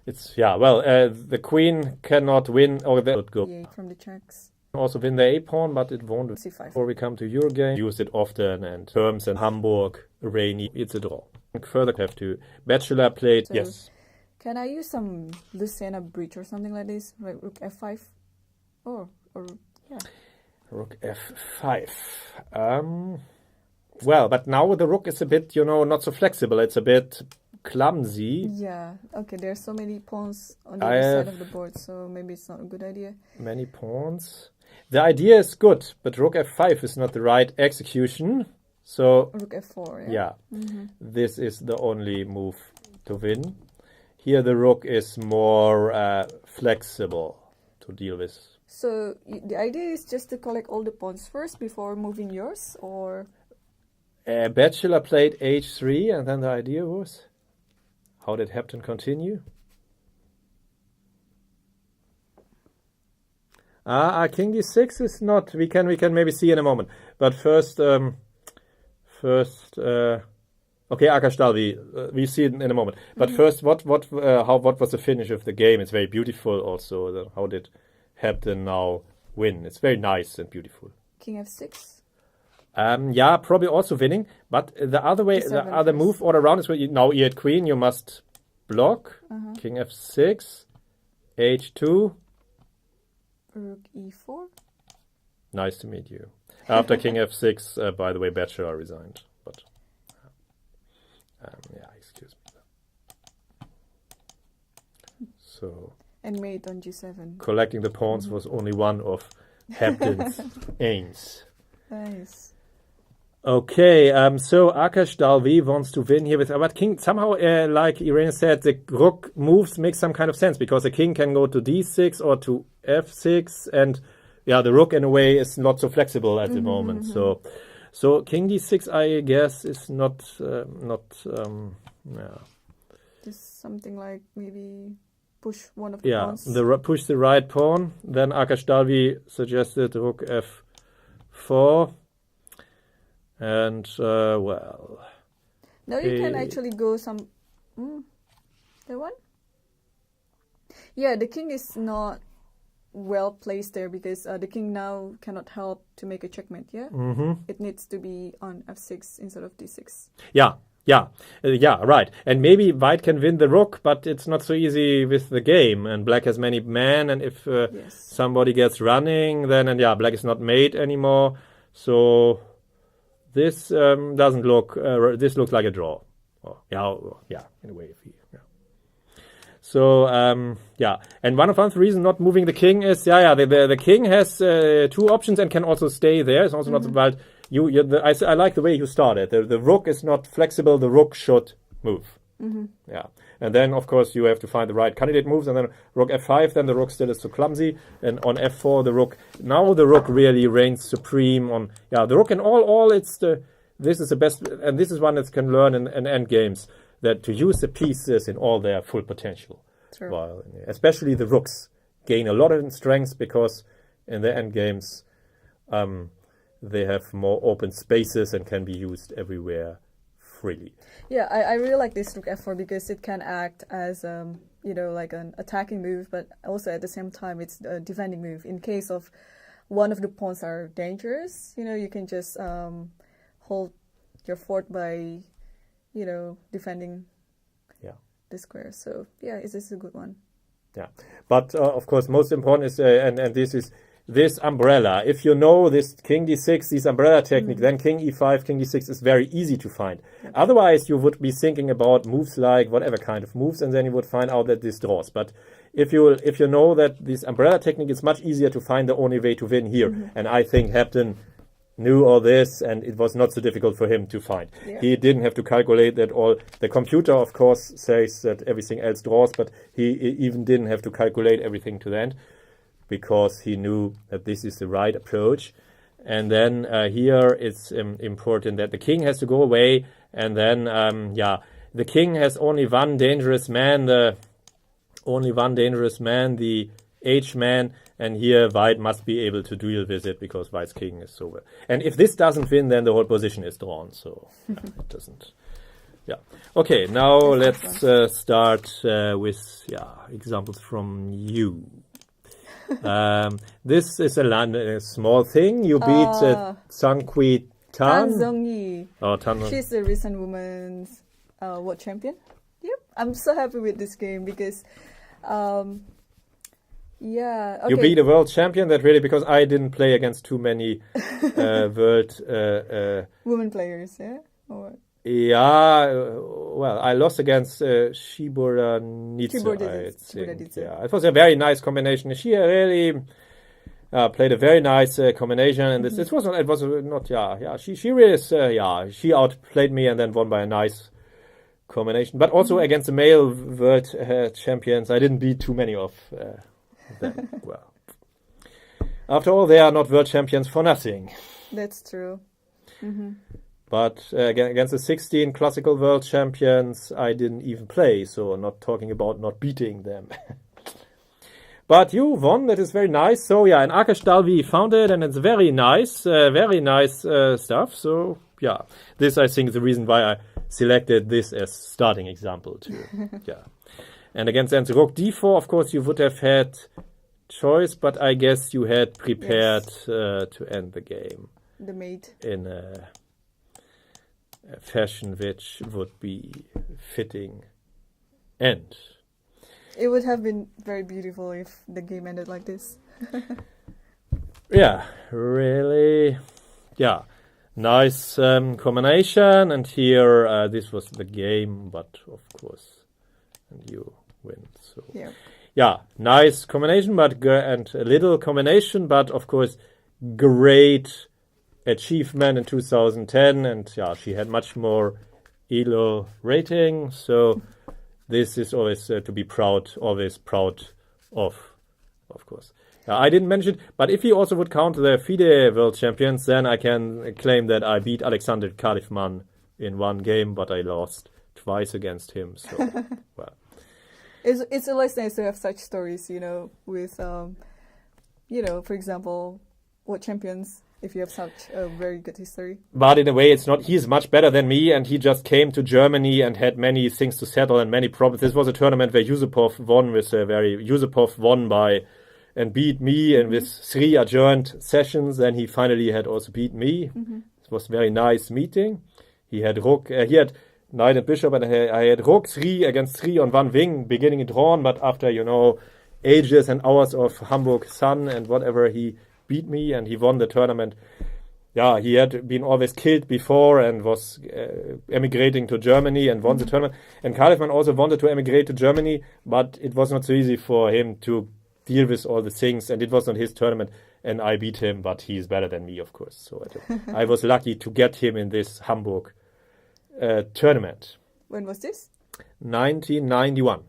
[SPEAKER 1] It's the queen cannot win, or the go
[SPEAKER 2] from the checks.
[SPEAKER 1] Also win the a pawn, but it won't.
[SPEAKER 2] c5.
[SPEAKER 1] Before we come to your game, use it often, and terms in Hamburg, rainy. It's a draw. Further have to bachelor plate. So yes.
[SPEAKER 2] Can I use some Lucena bridge or something like this? Like rook f5, or yeah.
[SPEAKER 1] Rook f5. Well, but now the rook is a bit, not so flexible. It's a bit clumsy.
[SPEAKER 2] Yeah. Okay. There are so many pawns on the other side of the board, so maybe it's not a good idea.
[SPEAKER 1] Many pawns. The idea is good, but rook f5 is not the right execution. So
[SPEAKER 2] rook f4.
[SPEAKER 1] Yeah. This is the only move to win. Here the rook is more flexible to deal with.
[SPEAKER 2] So the idea is just to collect all the pawns first before moving yours, or?
[SPEAKER 1] Bachelor played h3, and then the idea was, how did Hampton continue? King d6 is not. We can maybe see in a moment. But first, okay, Akastalvi, we see it in a moment. But first, what was the finish of the game? It's very beautiful. Also, how did Hampton now win? It's very nice and beautiful.
[SPEAKER 2] King f6.
[SPEAKER 1] Yeah, probably also winning. But the other way, the other move all around is where now e8 queen. You must block. King f6, h2.
[SPEAKER 2] Rook e4.
[SPEAKER 1] Nice to meet you. After king f6, by the way, bachelor resigned. But excuse me. So.
[SPEAKER 2] And mate on g7.
[SPEAKER 1] Collecting the pawns was only one of Hampton's aims.
[SPEAKER 2] Nice.
[SPEAKER 1] Okay, so Akash Dalvi wants to win here with, but king somehow, like Irene said, the rook moves make some kind of sense because the king can go to d6 or to f6, and the rook in a way is not so flexible at the moment. So king d6, I guess, is not.
[SPEAKER 2] Just something like maybe push one of the pawns.
[SPEAKER 1] Push the right pawn. Then Akash Dalvi suggested rook f4. And,
[SPEAKER 2] now you can actually go some... that one? Yeah, the king is not well placed there because the king now cannot help to make a checkmate, yeah? It needs to be on f6 instead of d6. Right. And maybe white can win the rook, but it's not so easy with the game. And black has many men, and if somebody gets running, then, black is not mate anymore. So... This doesn't look. This looks like a draw. In a way. So and one of the reasons not moving the king is the king has two options and can also stay there. It's also not about I like the way you started. The rook is not flexible. The rook should move. And then of course you have to find the right candidate moves, and then rook f5. Then the rook still is too clumsy, and on f4 the rook really reigns supreme on the rook. And all this is the best, and this is one that can learn in end games, that to use the pieces in all their full potential. Sure.
[SPEAKER 1] While especially the rooks gain a lot of strength because in the end games they have more open spaces and can be used everywhere freely.
[SPEAKER 2] Yeah, I really like this rook f4 because it can act as like an attacking move, but also at the same time it's a defending move. In case of one of the pawns are dangerous, you can just hold your fort by defending the square. So this is a good one.
[SPEAKER 1] Yeah, but of course, most important is, and this is this umbrella. If you know this King D6, this umbrella technique, then King E5, King D6 is very easy to find. Yep. Otherwise, you would be thinking about moves like whatever kind of moves, and then you would find out that this draws. But if you know that this umbrella technique is much easier to find the only way to win here, and I think Hepton knew all this, and it was not so difficult for him to find. Yeah. He didn't have to calculate that all. The computer, of course, says that everything else draws, but he even didn't have to calculate everything to the end, because he knew that this is the right approach. And then here it's important that the king has to go away, and then the king has only one dangerous man, the H-man, and here White must be able to deal with it because White's king is so well. And if this doesn't win, then the whole position is drawn, so it doesn't. Yeah. Okay, now let's start with examples from you. This is a small thing. You beat Sangkui Tan.
[SPEAKER 2] Tan Zhongyi.
[SPEAKER 1] Oh, Tan.
[SPEAKER 2] She's a recent women's world champion. Yep. I'm so happy with this game because, okay.
[SPEAKER 1] You beat a world champion. That really, because I didn't play against too many world
[SPEAKER 2] women players. Yeah. Or
[SPEAKER 1] yeah, well, I lost against Shibura Nitsu. Yeah, it was a very nice combination. She really played a very nice combination, and this was not. She really is. She outplayed me and then won by a nice combination. But also against the male world champions, I didn't beat too many of them. Well, after all, they are not world champions for nothing.
[SPEAKER 2] That's true.
[SPEAKER 1] But against the 16 classical world champions, I didn't even play, so I'm not talking about not beating them. But you won, that is very nice. So yeah, in Akestal we found it, and it's very nice stuff. So yeah, this I think is the reason why I selected this as starting example too. Yeah. And against Rook D4, of course, you would have had choice, but I guess you had prepared to end the game.
[SPEAKER 2] The mate.
[SPEAKER 1] In a fashion which would be fitting end.
[SPEAKER 2] It would have been very beautiful if the game ended like this.
[SPEAKER 1] Yeah, really. Yeah, nice combination. And here this was the game, but of course, and you win. So yeah, nice combination, and a little combination, but of course, great achievement in 2010, and she had much more ELO rating, so this is always to be always proud of course. I didn't mention, but if you also would count the FIDE World Champions, then I can claim that I beat Alexander Kalifman in one game, but I lost twice against him, so well.
[SPEAKER 2] It's always nice to have such stories, with, for example, world champions, if you have such a very good history. But
[SPEAKER 1] in a way, it's not. He's much better than me, and he just came to Germany and had many things to settle and many problems. This was a tournament where Yusupov won by and beat me, and with 3 adjourned sessions, and he finally had also beat me. It was a very nice meeting. He had Rook. He had Knight and Bishop, and I had Rook 3 against 3 on one wing, beginning in drawn, but after ages and hours of Hamburg sun and whatever, he beat me and he won the tournament. Yeah, he had been always killed before and was emigrating to Germany and won the tournament. And Kalifman also wanted to emigrate to Germany, but it was not so easy for him to deal with all the things, and it was not his tournament, and I beat him, but he's better than me, of course. So I was lucky to get him in this Hamburg tournament.
[SPEAKER 2] When was this?
[SPEAKER 1] 1991.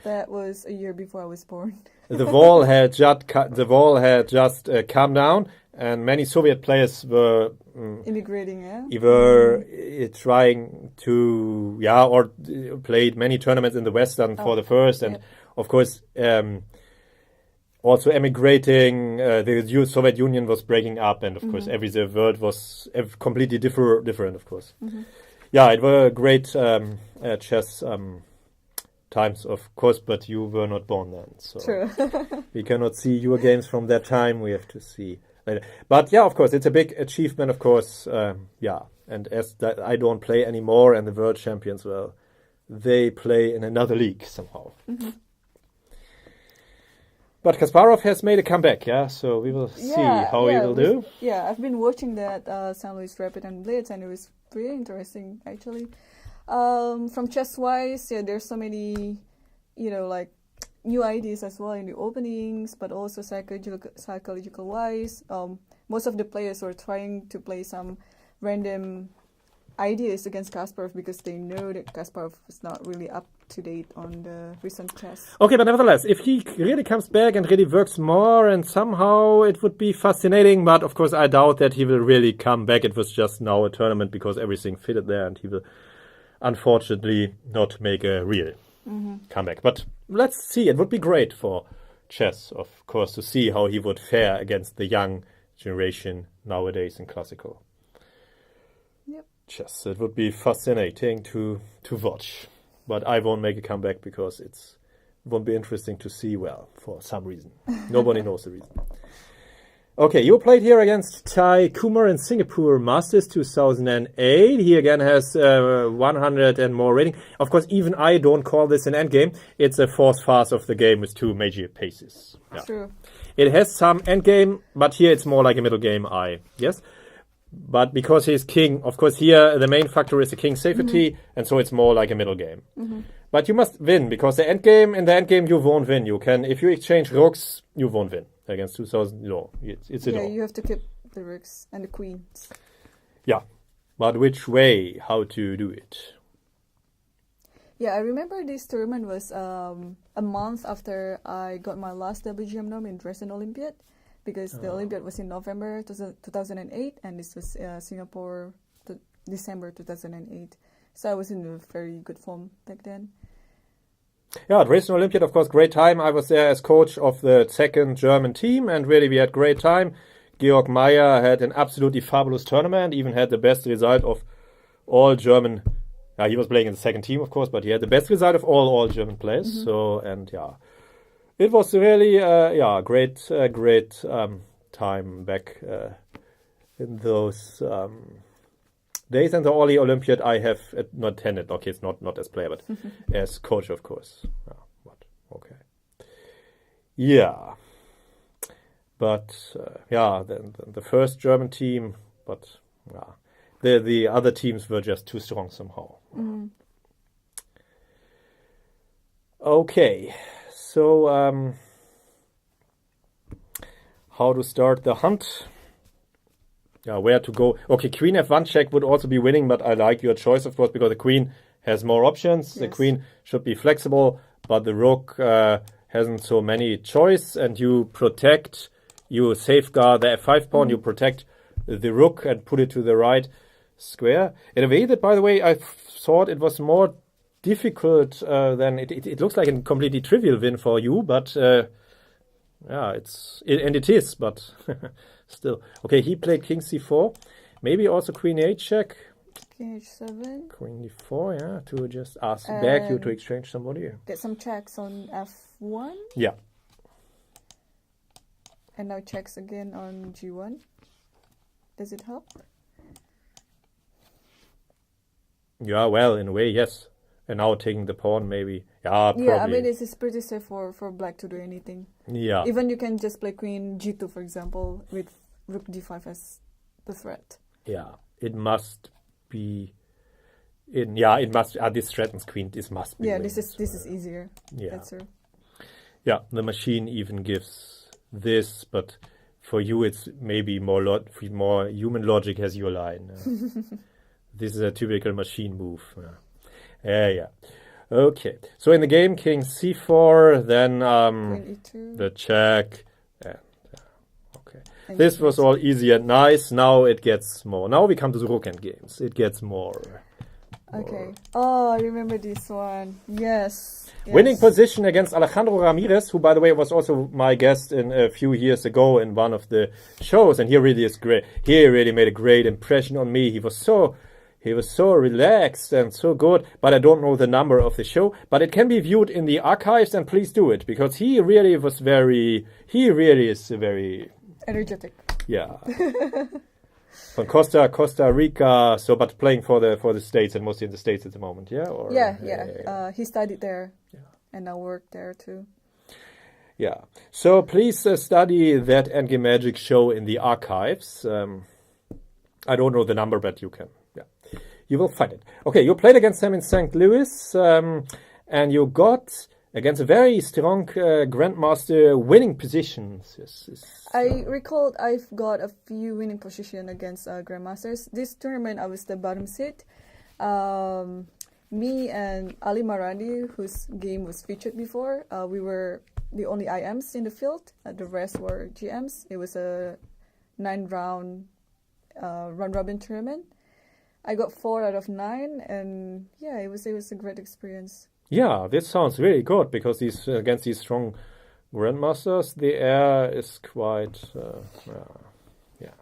[SPEAKER 2] That was a year before I was born.
[SPEAKER 1] The wall had just come down, and many Soviet players were
[SPEAKER 2] immigrating.
[SPEAKER 1] Were trying to or played many tournaments in the Western for the first, and of course also emigrating. The Soviet Union was breaking up, and of course the world was completely different. Of course, it were great chess. Times, of course, but you were not born then, so
[SPEAKER 2] true.
[SPEAKER 1] We cannot see your games from that time. We have to see later. But of course, it's a big achievement, of course. And as I don't play anymore, and the world champions, they play in another league somehow. But Kasparov has made a comeback, yeah? So we will see how he will do.
[SPEAKER 2] Yeah, I've been watching that St. Louis Rapid and Blitz, and it was pretty interesting, actually. From chess-wise, there's so many, like new ideas as well in the openings, but also psychological-wise. Most of the players were trying to play some random ideas against Kasparov because they know that Kasparov is not really up to date on the recent chess.
[SPEAKER 1] Okay, but nevertheless, if he really comes back and really works more, and somehow it would be fascinating, but of course I doubt that he will really come back. It was just now a tournament because everything fitted there, and he will unfortunately not make a real comeback. But let's see, it would be great for chess, of course, to see how he would fare against the young generation nowadays in classical chess. It would be fascinating to watch. But I won't make a comeback because it won't be interesting to see, well, for some reason. Nobody knows the reason. Okay, you played here against Tai Kumar in Singapore Masters 2008. He again has 100 and more rating. Of course, even I don't call this an endgame. It's a fourth phase of the game with 2 major paces. Yeah.
[SPEAKER 2] True.
[SPEAKER 1] It has some endgame, but here it's more like a middle game, I guess. But because he's king, of course, here the main factor is the king safety, and so it's more like a middle game. But you must win, because in the endgame you won't win. You can, if you exchange rooks, you won't win against 2000. No, it's a no.
[SPEAKER 2] You have to keep the rooks and the queens.
[SPEAKER 1] Yeah, but which way? How to do it?
[SPEAKER 2] Yeah, I remember this tournament was a month after I got my last WGM nom in Dresden Olympiad, because the Olympiad was in November 2008, and this was Singapore December 2008. So I was in a very good form back then.
[SPEAKER 1] Yeah, Dresden Olympiad, of course, great time. I was there as coach of the second German team, and really we had great time. Georg Meyer had an absolutely fabulous tournament, even had the best result of all German. He was playing in the second team, of course, but he had the best result of all German players. So, and it was really great time back in those days. And the Orly Olympiad I have not attended. Okay, it's not as player, but as coach, of course. Okay. Yeah. But the first German team, but the other teams were just too strong somehow. Okay. So, how to start the hunt? Yeah, where to go? Okay, queen f1 check would also be winning, but I like your choice, of course, because the queen has more options. Yes. The queen should be flexible, but the rook hasn't so many choice, and you safeguard the f5 pawn, you protect the rook and put it to the right square. In a way that, by the way, I thought it was more difficult than it looks like a completely trivial win for you, but it is, but still. Okay, he played king c4, maybe also queen a8 check.
[SPEAKER 2] King h7.
[SPEAKER 1] Queen d4, to just ask back you to exchange somebody.
[SPEAKER 2] Get some checks on f1.
[SPEAKER 1] Yeah.
[SPEAKER 2] And now checks again on g1. Does it help?
[SPEAKER 1] Yeah, well, in a way, yes. And now taking the pawn, maybe. Yeah, probably.
[SPEAKER 2] Yeah, I mean, it's pretty safe for black to do anything.
[SPEAKER 1] Yeah.
[SPEAKER 2] Even you can just play queen g2, for example, with rook d5 as the threat.
[SPEAKER 1] Yeah, it must be. It must. This threatens queen. This must be.
[SPEAKER 2] Yeah, this is easier.
[SPEAKER 1] Yeah.
[SPEAKER 2] That's true.
[SPEAKER 1] Yeah, the machine even gives this, but for you, it's maybe more human logic has your line. This is a typical machine move. Yeah. Okay. So in the game, king c4, then the check. Okay. And this was all easy and nice. Now it gets more. Now we come to the rook end games. It gets more.
[SPEAKER 2] Okay. Oh, I remember this one. Yes.
[SPEAKER 1] Winning position against Alejandro Ramirez, who, by the way, was also my guest a few years ago in one of the shows, and he really is great. He really made a great impression on me. He was so relaxed and so good, but I don't know the number of the show. But it can be viewed in the archives, and please do it, because he really is very
[SPEAKER 2] energetic.
[SPEAKER 1] Yeah. From Costa Rica, but playing for the States, and mostly in the States at the moment, yeah?
[SPEAKER 2] Yeah. He studied there, and I worked there too.
[SPEAKER 1] Yeah. So please study that Endgame Magic show in the archives. I don't know the number, but you can. Yeah, you will find it. Okay, you played against them in St. Louis, and you got against a very strong grandmaster winning positions.
[SPEAKER 2] I recalled I've got a few winning position against grandmasters. This tournament, I was the bottom seed. Me and Ali Marandi, whose game was featured before, we were the only IMs in the field. The rest were GMs. It was a 9-round round-robin tournament. I got 4 out of 9, and yeah, it was a great experience.
[SPEAKER 1] Yeah, this sounds really good because against these strong grandmasters, the air is quite. Yeah.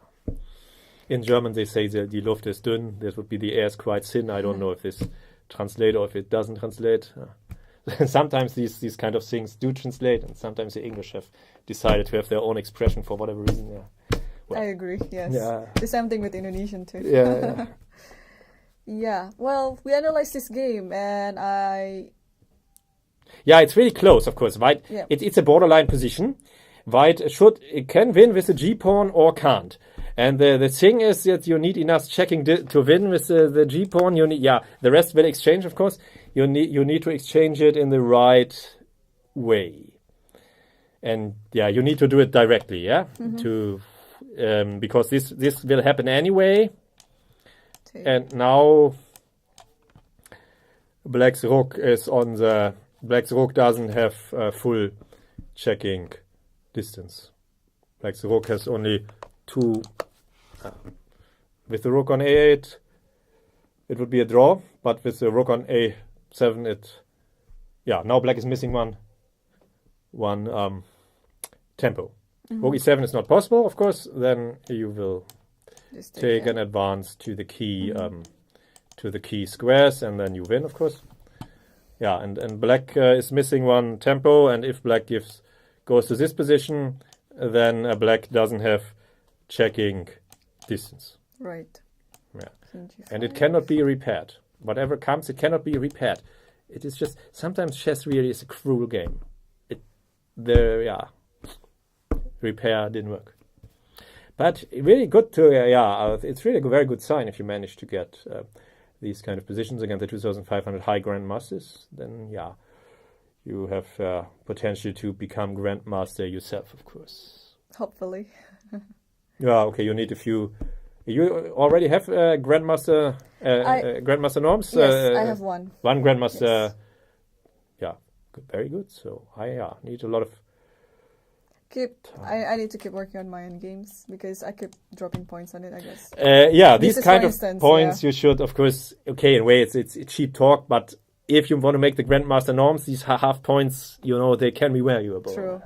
[SPEAKER 1] In German, they say die Luft ist dünn. This would be the air is quite thin. I don't know if this translates or if it doesn't translate. Sometimes these kind of things do translate, and sometimes the English have decided to have their own expression for whatever reason. Yeah.
[SPEAKER 2] Well, I agree. Yes.
[SPEAKER 1] Yeah.
[SPEAKER 2] The same thing with Indonesian too.
[SPEAKER 1] Yeah.
[SPEAKER 2] Yeah. Well, we analyzed this game, and
[SPEAKER 1] Yeah, it's really close, of course. White. Yeah. It's a borderline position. White it can win with the G pawn or can't. And the thing is that you need enough checking to win with the G pawn. You need, the rest will exchange, of course. You need to exchange it in the right way, and you need to do it directly. Yeah, because this will happen anyway. And now Black's rook is on the. Black's rook doesn't have full checking distance. Black's rook has only 2. With the rook on a8, it would be a draw, but with the rook on a7, now Black is missing one tempo. Rook e7 is not possible, of course. Then you will take an advance to the key squares, and then you win, of course. Yeah, and Black is missing one tempo, and if Black goes to this position, then Black doesn't have checking distance.
[SPEAKER 2] Right.
[SPEAKER 1] Yeah. And it cannot be repaired. Whatever comes, it cannot be repaired. It is just, sometimes chess really is a cruel game. Repair didn't work. But really good to, it's really a very good sign if you manage to get these kind of positions against the 2,500 high grandmasters. Then, you have potential to become grandmaster yourself, of course.
[SPEAKER 2] Hopefully.
[SPEAKER 1] Yeah, okay, you need a few. You already have grandmaster norms?
[SPEAKER 2] Yes, I have one.
[SPEAKER 1] One grandmaster. Yes. Yeah, very good. So I need a lot of.
[SPEAKER 2] I need to keep working on my own games because I keep dropping points on it, I guess.
[SPEAKER 1] These kind of points you should, of course. Okay, in a way, it's cheap talk, but if you want to make the grandmaster norms, these half points, they can be valuable.
[SPEAKER 2] True.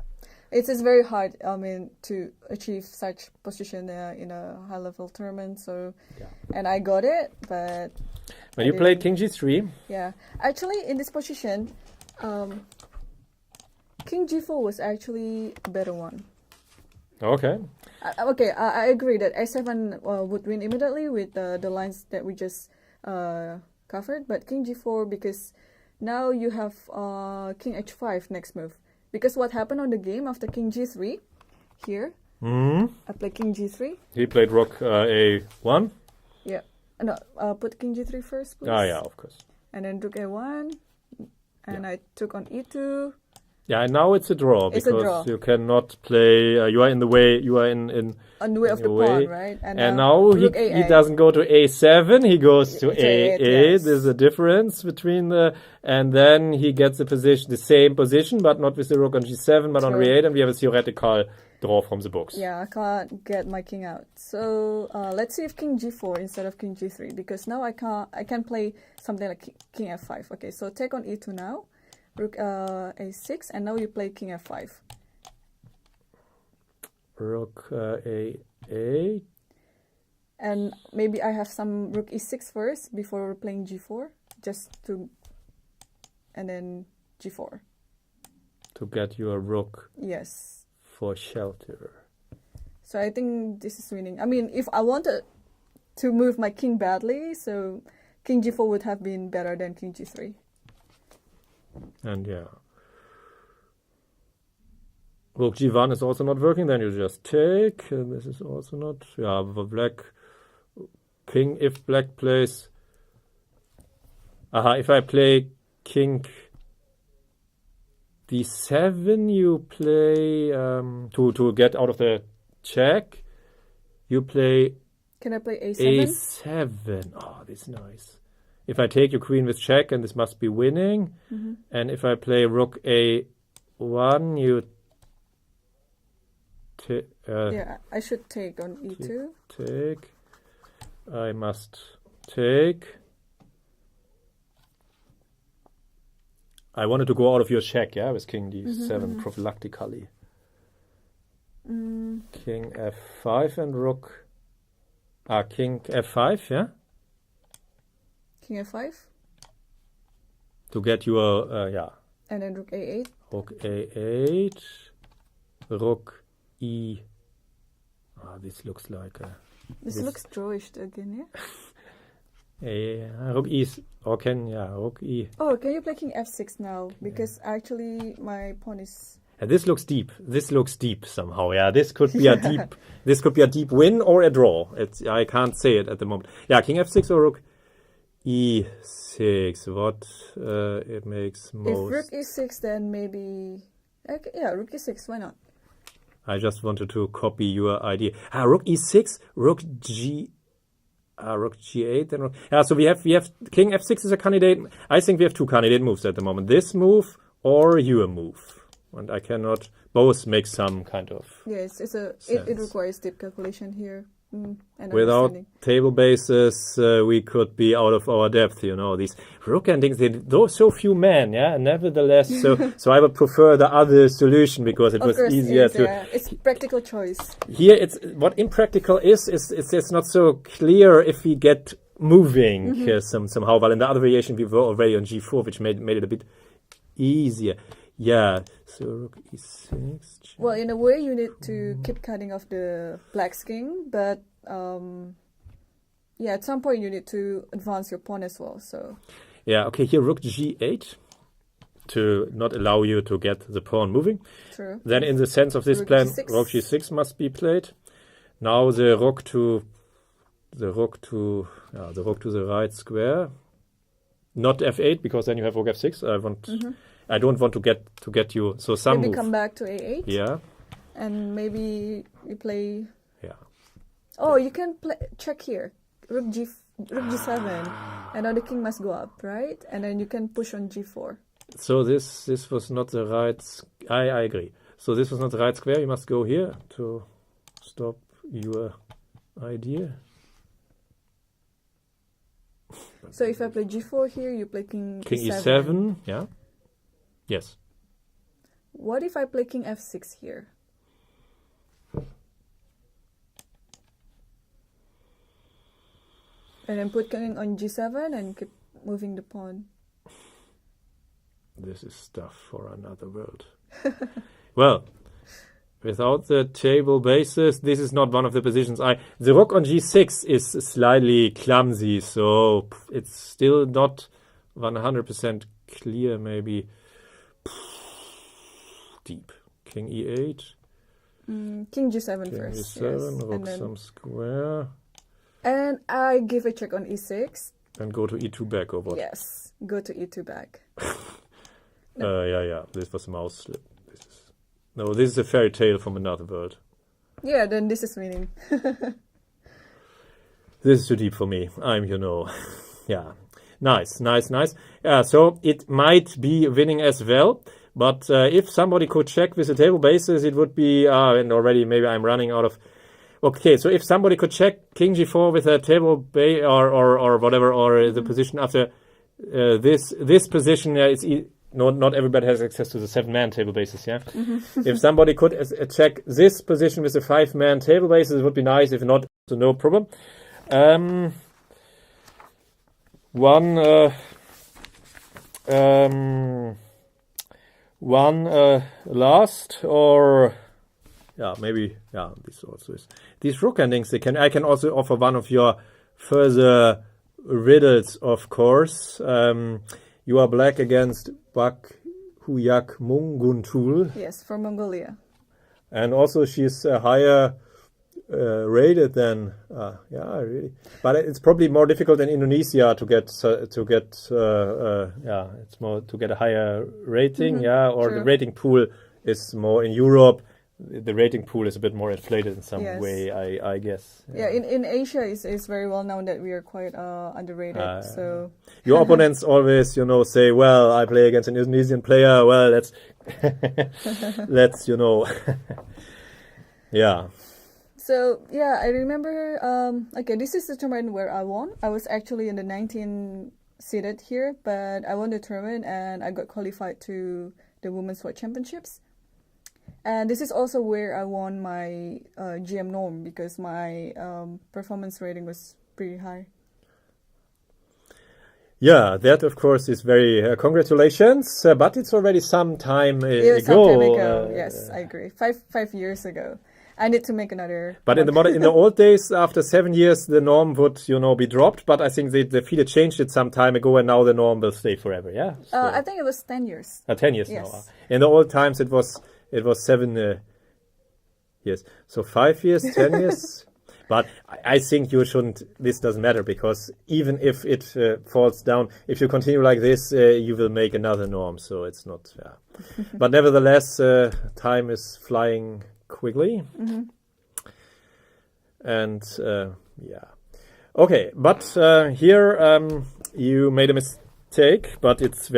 [SPEAKER 2] It is very hard, to achieve such position in a high-level tournament. So, and I got it, but
[SPEAKER 1] when you played King G3.
[SPEAKER 2] Yeah, actually, in this position, King G4 was actually a better one.
[SPEAKER 1] Okay.
[SPEAKER 2] I agree that A7 would win immediately with the lines that we just covered, but King G4 because now you have King H5 next move. Because what happened on the game after King G3, here, I played King G3.
[SPEAKER 1] He played Rook A1?
[SPEAKER 2] Yeah. No, put King G3 first, please.
[SPEAKER 1] Yeah, of course.
[SPEAKER 2] And then Rook A1, and I took on E2.
[SPEAKER 1] Yeah, and now it's a draw because you cannot play. You are in the way. You are in
[SPEAKER 2] on the way of the pawn, right?
[SPEAKER 1] And now he doesn't go to A7. He goes to A8. Yes. There's a difference between and then he gets the same position, but not with the rook on G7, but on A8, and we have a theoretical draw from the books.
[SPEAKER 2] Yeah, I can't get my king out. So let's see if King G4 instead of King G3 because now I can play something like King F5. Okay, so take on E2 now. Rook A6, and now you play King F5.
[SPEAKER 1] Rook A8.
[SPEAKER 2] And maybe I have some Rook E6 first before playing G4, and then G4.
[SPEAKER 1] To get your rook.
[SPEAKER 2] Yes.
[SPEAKER 1] For shelter.
[SPEAKER 2] So I think this is winning. I mean, if I wanted to move my king badly, so King G4 would have been better than King G3.
[SPEAKER 1] And Rook g1 is also not working. Then you just take. This is also not. Yeah, black king. If black plays. If I play king d7, you play to get out of the check. You play.
[SPEAKER 2] Can I play a7?
[SPEAKER 1] a7. Oh, this is nice. If I take your queen with check, and this must be winning. And if I play rook a1, you.
[SPEAKER 2] Yeah, I should take on e2.
[SPEAKER 1] Take. I must take. I wanted to go out of your check, yeah, with king d7 prophylactically. King f5 and rook. King f5, yeah?
[SPEAKER 2] King f5?
[SPEAKER 1] To get your, yeah.
[SPEAKER 2] And then rook a8?
[SPEAKER 1] Rook a8. Rook e. This looks like a...
[SPEAKER 2] This looks drawish again, yeah?
[SPEAKER 1] Rook e. Rook e.
[SPEAKER 2] Oh, can you play king f6 now? Because actually my pawn is...
[SPEAKER 1] This looks deep. This looks deep somehow. Yeah, this could be a deep. This could be a deep win or a draw. I can't say it at the moment. Yeah, king f6 or rook e6. What it makes most.
[SPEAKER 2] If rook e6, then maybe. Okay, yeah, rook e6. Why not?
[SPEAKER 1] I just wanted to copy your idea. Rook e6, rook g8. Then so we have king f6 is a candidate. I think we have two candidate moves at the moment. This move or your move. And I cannot both make some kind of.
[SPEAKER 2] Yes, it requires deep calculation here. And
[SPEAKER 1] without table bases, we could be out of our depth. These rook endings. Those so few men, yeah. Nevertheless, so I would prefer the other solution because it was easier to.
[SPEAKER 2] It's practical choice.
[SPEAKER 1] Here, it's what impractical is. It's not so clear if we get moving somehow. While in the other variation we were already on g4, which made it a bit easier. Yeah, so rook e6.
[SPEAKER 2] Well, in a way, you need to keep cutting off the black's king, but at some point you need to advance your pawn as well. So. Yeah.
[SPEAKER 1] Okay. Here, rook g8 to not allow you to get the pawn moving.
[SPEAKER 2] True.
[SPEAKER 1] Then, in the sense of this plan, rook g6 must be played. Now the rook to the right square. Not f8 because then you have rook f6. I don't want to get you. So some
[SPEAKER 2] maybe come back to a8.
[SPEAKER 1] Yeah.
[SPEAKER 2] And maybe you play.
[SPEAKER 1] Yeah.
[SPEAKER 2] Oh, you can check here. Rook g7, and now the king must go up, right? And then you can push on g4.
[SPEAKER 1] So this was not the right. I agree. So this was not the right square. You must go here to stop your idea.
[SPEAKER 2] So if I play g4 here, you play king
[SPEAKER 1] e7. Yeah. Yes.
[SPEAKER 2] What if I play king f6 here? And then put king on g7 and keep moving the pawn.
[SPEAKER 1] This is stuff for another world. Well, without the table basis, this is not one of the positions. The rook on g6 is slightly clumsy, so it's still not 100% clear, maybe. Deep. King e8.
[SPEAKER 2] King g7 first.
[SPEAKER 1] G7, rook some square.
[SPEAKER 2] And I give a check on e6.
[SPEAKER 1] And go to e2 back or what?
[SPEAKER 2] Yes, go to e2 back.
[SPEAKER 1] Yeah. This was a mouse slip. This is a fairy tale from another world.
[SPEAKER 2] Yeah, then this is winning.
[SPEAKER 1] This is too deep for me. Yeah. Nice. So it might be winning as well. But if somebody could check with the table basis, it would be, and already maybe I'm running out of. Okay, so if somebody could check king g4 with a table base or whatever, or the position after this position, it's not everybody has access to the 7-man table basis, yeah? If somebody could check this position with a 5-man table basis, it would be nice. If not, so no problem. One last, or maybe this also is these rook endings. I can also offer one of your further riddles, of course. You are black against Bak Huyak Munguntul.
[SPEAKER 2] Yes, from Mongolia.
[SPEAKER 1] And also she's higher rated than really. But it's probably more difficult in Indonesia to get it's more to get a higher rating, or the rating pool is more in Europe. The rating pool is a bit more inflated in some way, I guess.
[SPEAKER 2] Yeah, in Asia, it's very well known that we are quite underrated. So
[SPEAKER 1] your opponents always, say, "Well, I play against an Indonesian player. Well, let's yeah."
[SPEAKER 2] So I remember. Okay, this is the tournament where I won. I was actually in the 19 seeded here, but I won the tournament and I got qualified to the Women's World Championships. And this is also where I won my GM norm because my performance rating was pretty high.
[SPEAKER 1] Yeah, that of course is very congratulations, but it's already some time ago.
[SPEAKER 2] Some time ago, yes, I agree. 5 years ago. I need to make another.
[SPEAKER 1] But in the old days, after 7 years, the norm would be dropped. But I think the FIDE changed it some time ago, and now the norm will stay forever. Yeah. So,
[SPEAKER 2] I think it was 10 years.
[SPEAKER 1] 10 years now. In the old times, it was 7 years. So 5 years, 10 years. But I think you shouldn't. This doesn't matter because even if it falls down, if you continue like this, you will make another norm. So it's not. But nevertheless, time is flying quickly. And okay, but here you made a mistake, but it's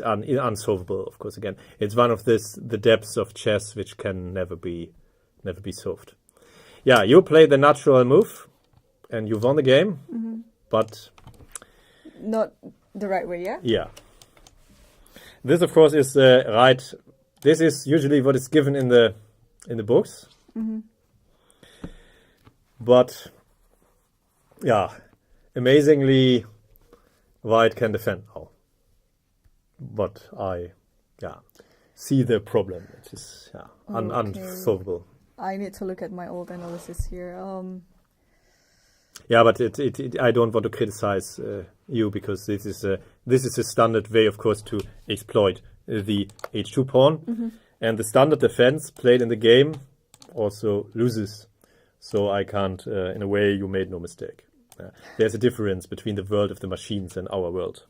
[SPEAKER 1] unsolvable. Of course, again, it's one of the depths of chess which can never be solved. Yeah, you played the natural move, and you won the game, but
[SPEAKER 2] not the right way.
[SPEAKER 1] Yeah. This, of course, is right. This is usually what is given in the books. But amazingly, White can defend now. But I see the problem. It is unsolvable.
[SPEAKER 2] I need to look at my old analysis here.
[SPEAKER 1] Yeah, but I don't want to criticize you because this is a standard way, of course, to exploit the h2 pawn, and the standard defense played in the game also loses. So I can't. In a way, you made no mistake. There's a difference between the world of the machines and our world.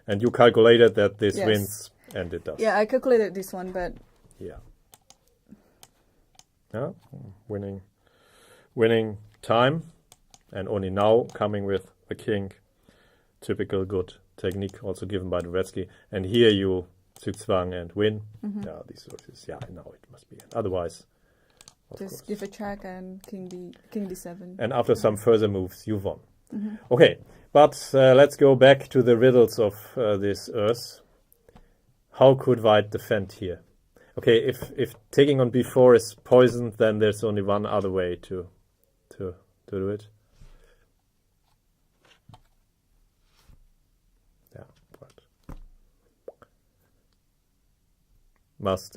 [SPEAKER 1] And you calculated that this wins, and it does.
[SPEAKER 2] Yeah, I calculated this one, but
[SPEAKER 1] winning time, and only now coming with a king. Typical good technique, also given by Dvoretsky. And here you zugzwang and win. Yeah, these sources. Yeah, now it must be. Otherwise,
[SPEAKER 2] just give a check and king d7.
[SPEAKER 1] And after some further moves, you won. Okay, but let's go back to the riddles of this Earth. How could White defend here? Okay, if taking on b4 is poisoned, then there's only one other way to do it. Yeah, right.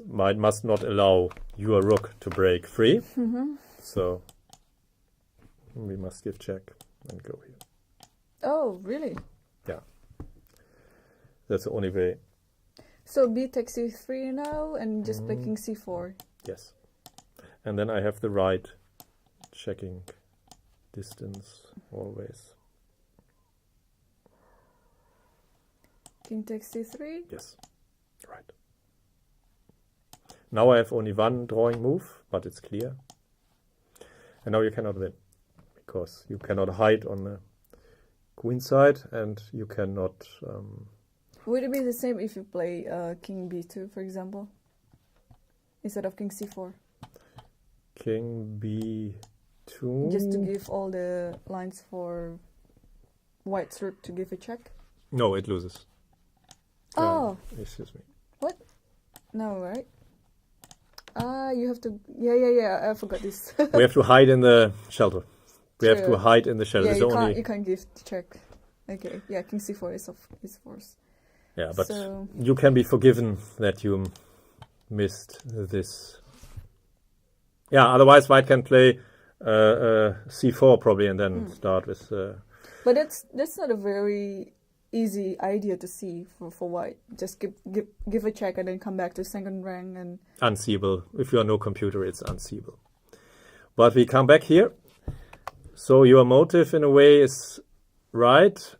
[SPEAKER 1] White must not allow your rook to break free. So we must give check and go here.
[SPEAKER 2] Oh, really?
[SPEAKER 1] Yeah. That's the only way.
[SPEAKER 2] So b takes c3 now and just play king c4.
[SPEAKER 1] Yes. And then I have the right checking distance always.
[SPEAKER 2] King takes c3?
[SPEAKER 1] Yes. Right. Now I have only one drawing move, but it's clear. And now you cannot win because you cannot hide on the queen side and you cannot...
[SPEAKER 2] Would it be the same if you play king b2, for example, instead of king c4?
[SPEAKER 1] King b2?
[SPEAKER 2] Just to give all the lines for White's rook to give a check?
[SPEAKER 1] No, it loses.
[SPEAKER 2] Oh.
[SPEAKER 1] Excuse me.
[SPEAKER 2] What? No, right? You have to... Yeah, I forgot this.
[SPEAKER 1] We have to hide in the shelter. We have to hide in the shelter.
[SPEAKER 2] Yeah, you can't give the check. Okay, yeah, king c4 is forced.
[SPEAKER 1] Yeah, but you can be forgiven that you missed this. Yeah, otherwise White can play c4 probably and then start with...
[SPEAKER 2] But that's not a very easy idea to see for white. Just give a check and then come back to second rank and
[SPEAKER 1] unseeable. If you are no computer, it's unseeable. But we come back here. So your motive in a way is right,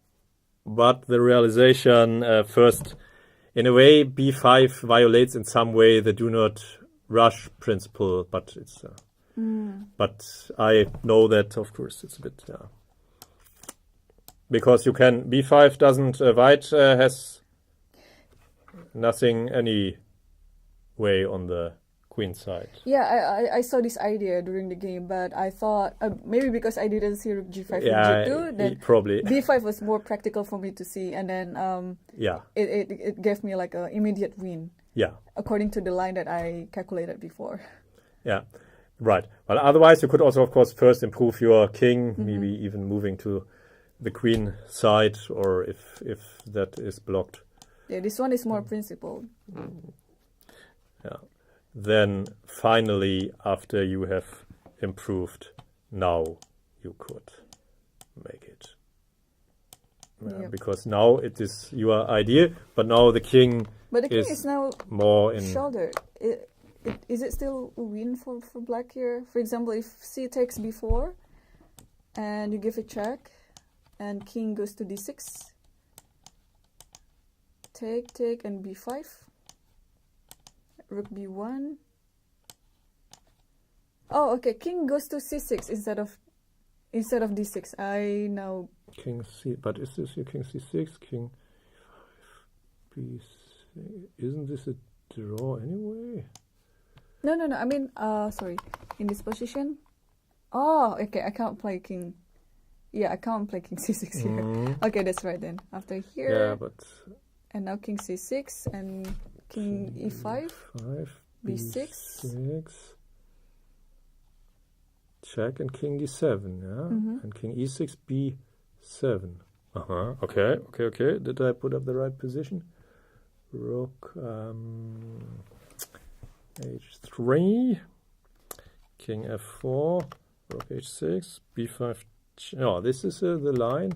[SPEAKER 1] but the realization first, in a way, b5 violates in some way the do not rush principle. But it's but I know that of course it's a bit because you can b5 doesn't white has nothing any way on the queen side.
[SPEAKER 2] Yeah, I saw this idea during the game, but I thought maybe because I didn't see rook g5 and g2, then
[SPEAKER 1] probably
[SPEAKER 2] b5 was more practical for me to see, and then it gave me like an immediate win.
[SPEAKER 1] Yeah,
[SPEAKER 2] according to the line that I calculated before.
[SPEAKER 1] Yeah, right. But otherwise, you could also, of course, first improve your king, maybe even moving to the queen side, or if that is blocked.
[SPEAKER 2] Yeah, this one is more principled.
[SPEAKER 1] Yeah. Then finally, after you have improved, now you could make it. Because now it is your idea, but now the king.
[SPEAKER 2] But the king is now
[SPEAKER 1] more in
[SPEAKER 2] shouldered. Is it still a win for black here? For example, if c takes b4, and you give a check, and king goes to d6, take, and b5. Rook b1. Oh, okay. King goes to c6 instead of d6. I know.
[SPEAKER 1] King c, but is this your king c6? King b6. Isn't this a draw anyway?
[SPEAKER 2] No. I mean, sorry. In this position. Oh, okay. I can't play king. Yeah, I can't play king c6 here. Okay, that's right then. After here.
[SPEAKER 1] Yeah, but.
[SPEAKER 2] And now king c6 and. King e5, b6,
[SPEAKER 1] check, and king d7, yeah, and king e6, b7. Okay. Did I put up the right position? Rook h3, king f4, rook h6, b5. Oh, this is the line.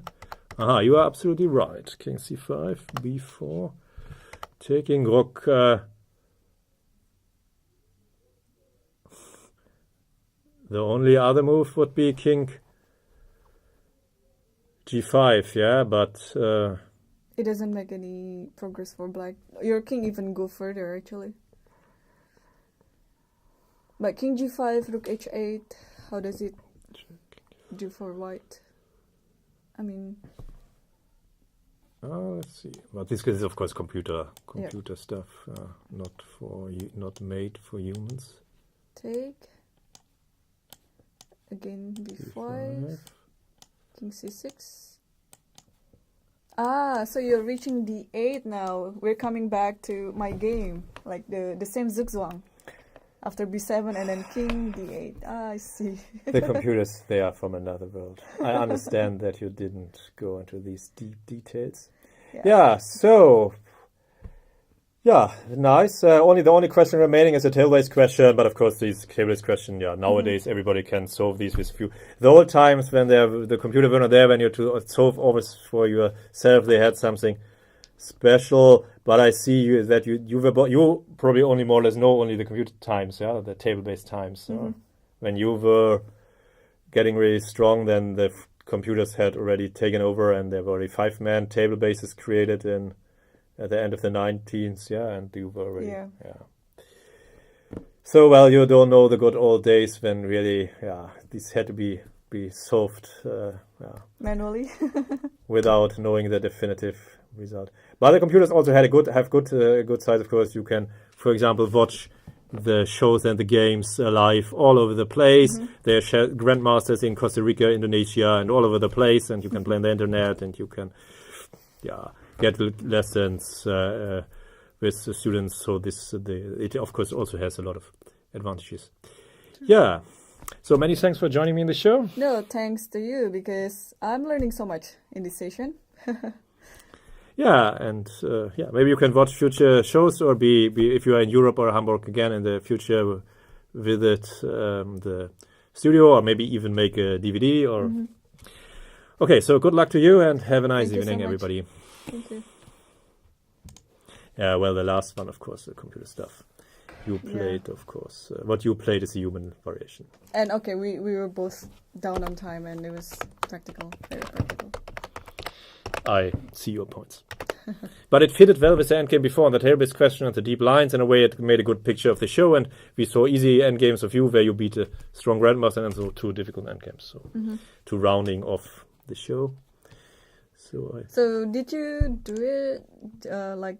[SPEAKER 1] You are absolutely right. King c5, b4. Taking rook. The only other move would be king g5, yeah, but
[SPEAKER 2] it doesn't make any progress for black. Your king even go further actually. But king g5, rook h8. How does it do for white? I mean.
[SPEAKER 1] Let's see. But this is, of course, computer stuff, not made for humans.
[SPEAKER 2] Take. Again, b5. King c6. So you're reaching d8 now. We're coming back to my game, like the same zugzwang. After b7 and then king d8. I see.
[SPEAKER 1] The computers, they are from another world. I understand that you didn't go into these deep details. Nice. The only question remaining is a table-based question, but of course these table-based questions, nowadays everybody can solve these with few. The old times when the computer were not there, when you to solve always for yourself, they had something special. But I see you probably only more or less know only the computer times, the table-based times. When you were getting really strong, then the computers had already taken over, and there were already 5-man table bases created at the end of the 19th, and you were already, So, well, you don't know the good old days when really, these had to be solved,
[SPEAKER 2] manually,
[SPEAKER 1] without knowing the definitive result. But the computers also had have good sides. Of course, you can, for example, watch the shows and the games live all over the place. There are grandmasters in Costa Rica, Indonesia, and all over the place, and you can play on the internet, and you can get lessons with the students. So it of course also has a lot of advantages. So many thanks for joining me in the show.
[SPEAKER 2] No, thanks to you, because I'm learning so much in this session.
[SPEAKER 1] Maybe you can watch future shows, or be if you are in Europe or Hamburg again in the future, visit the studio, or maybe even make a DVD. Or okay, so good luck to you, and have a nice evening, everybody.
[SPEAKER 2] Thank you.
[SPEAKER 1] Yeah, well, the last one, of course, the computer stuff. You played, of course. What you played is a human variation.
[SPEAKER 2] And okay, we were both down on time, and it was practical, very practical.
[SPEAKER 1] I see your points. But it fitted well with the endgame before, and the Terrorist question and the deep lines. In a way, it made a good picture of the show, and we saw easy endgames of you where you beat a strong grandmaster, and so 2 difficult endgames. So 2 rounding off the show.
[SPEAKER 2] So did you do it like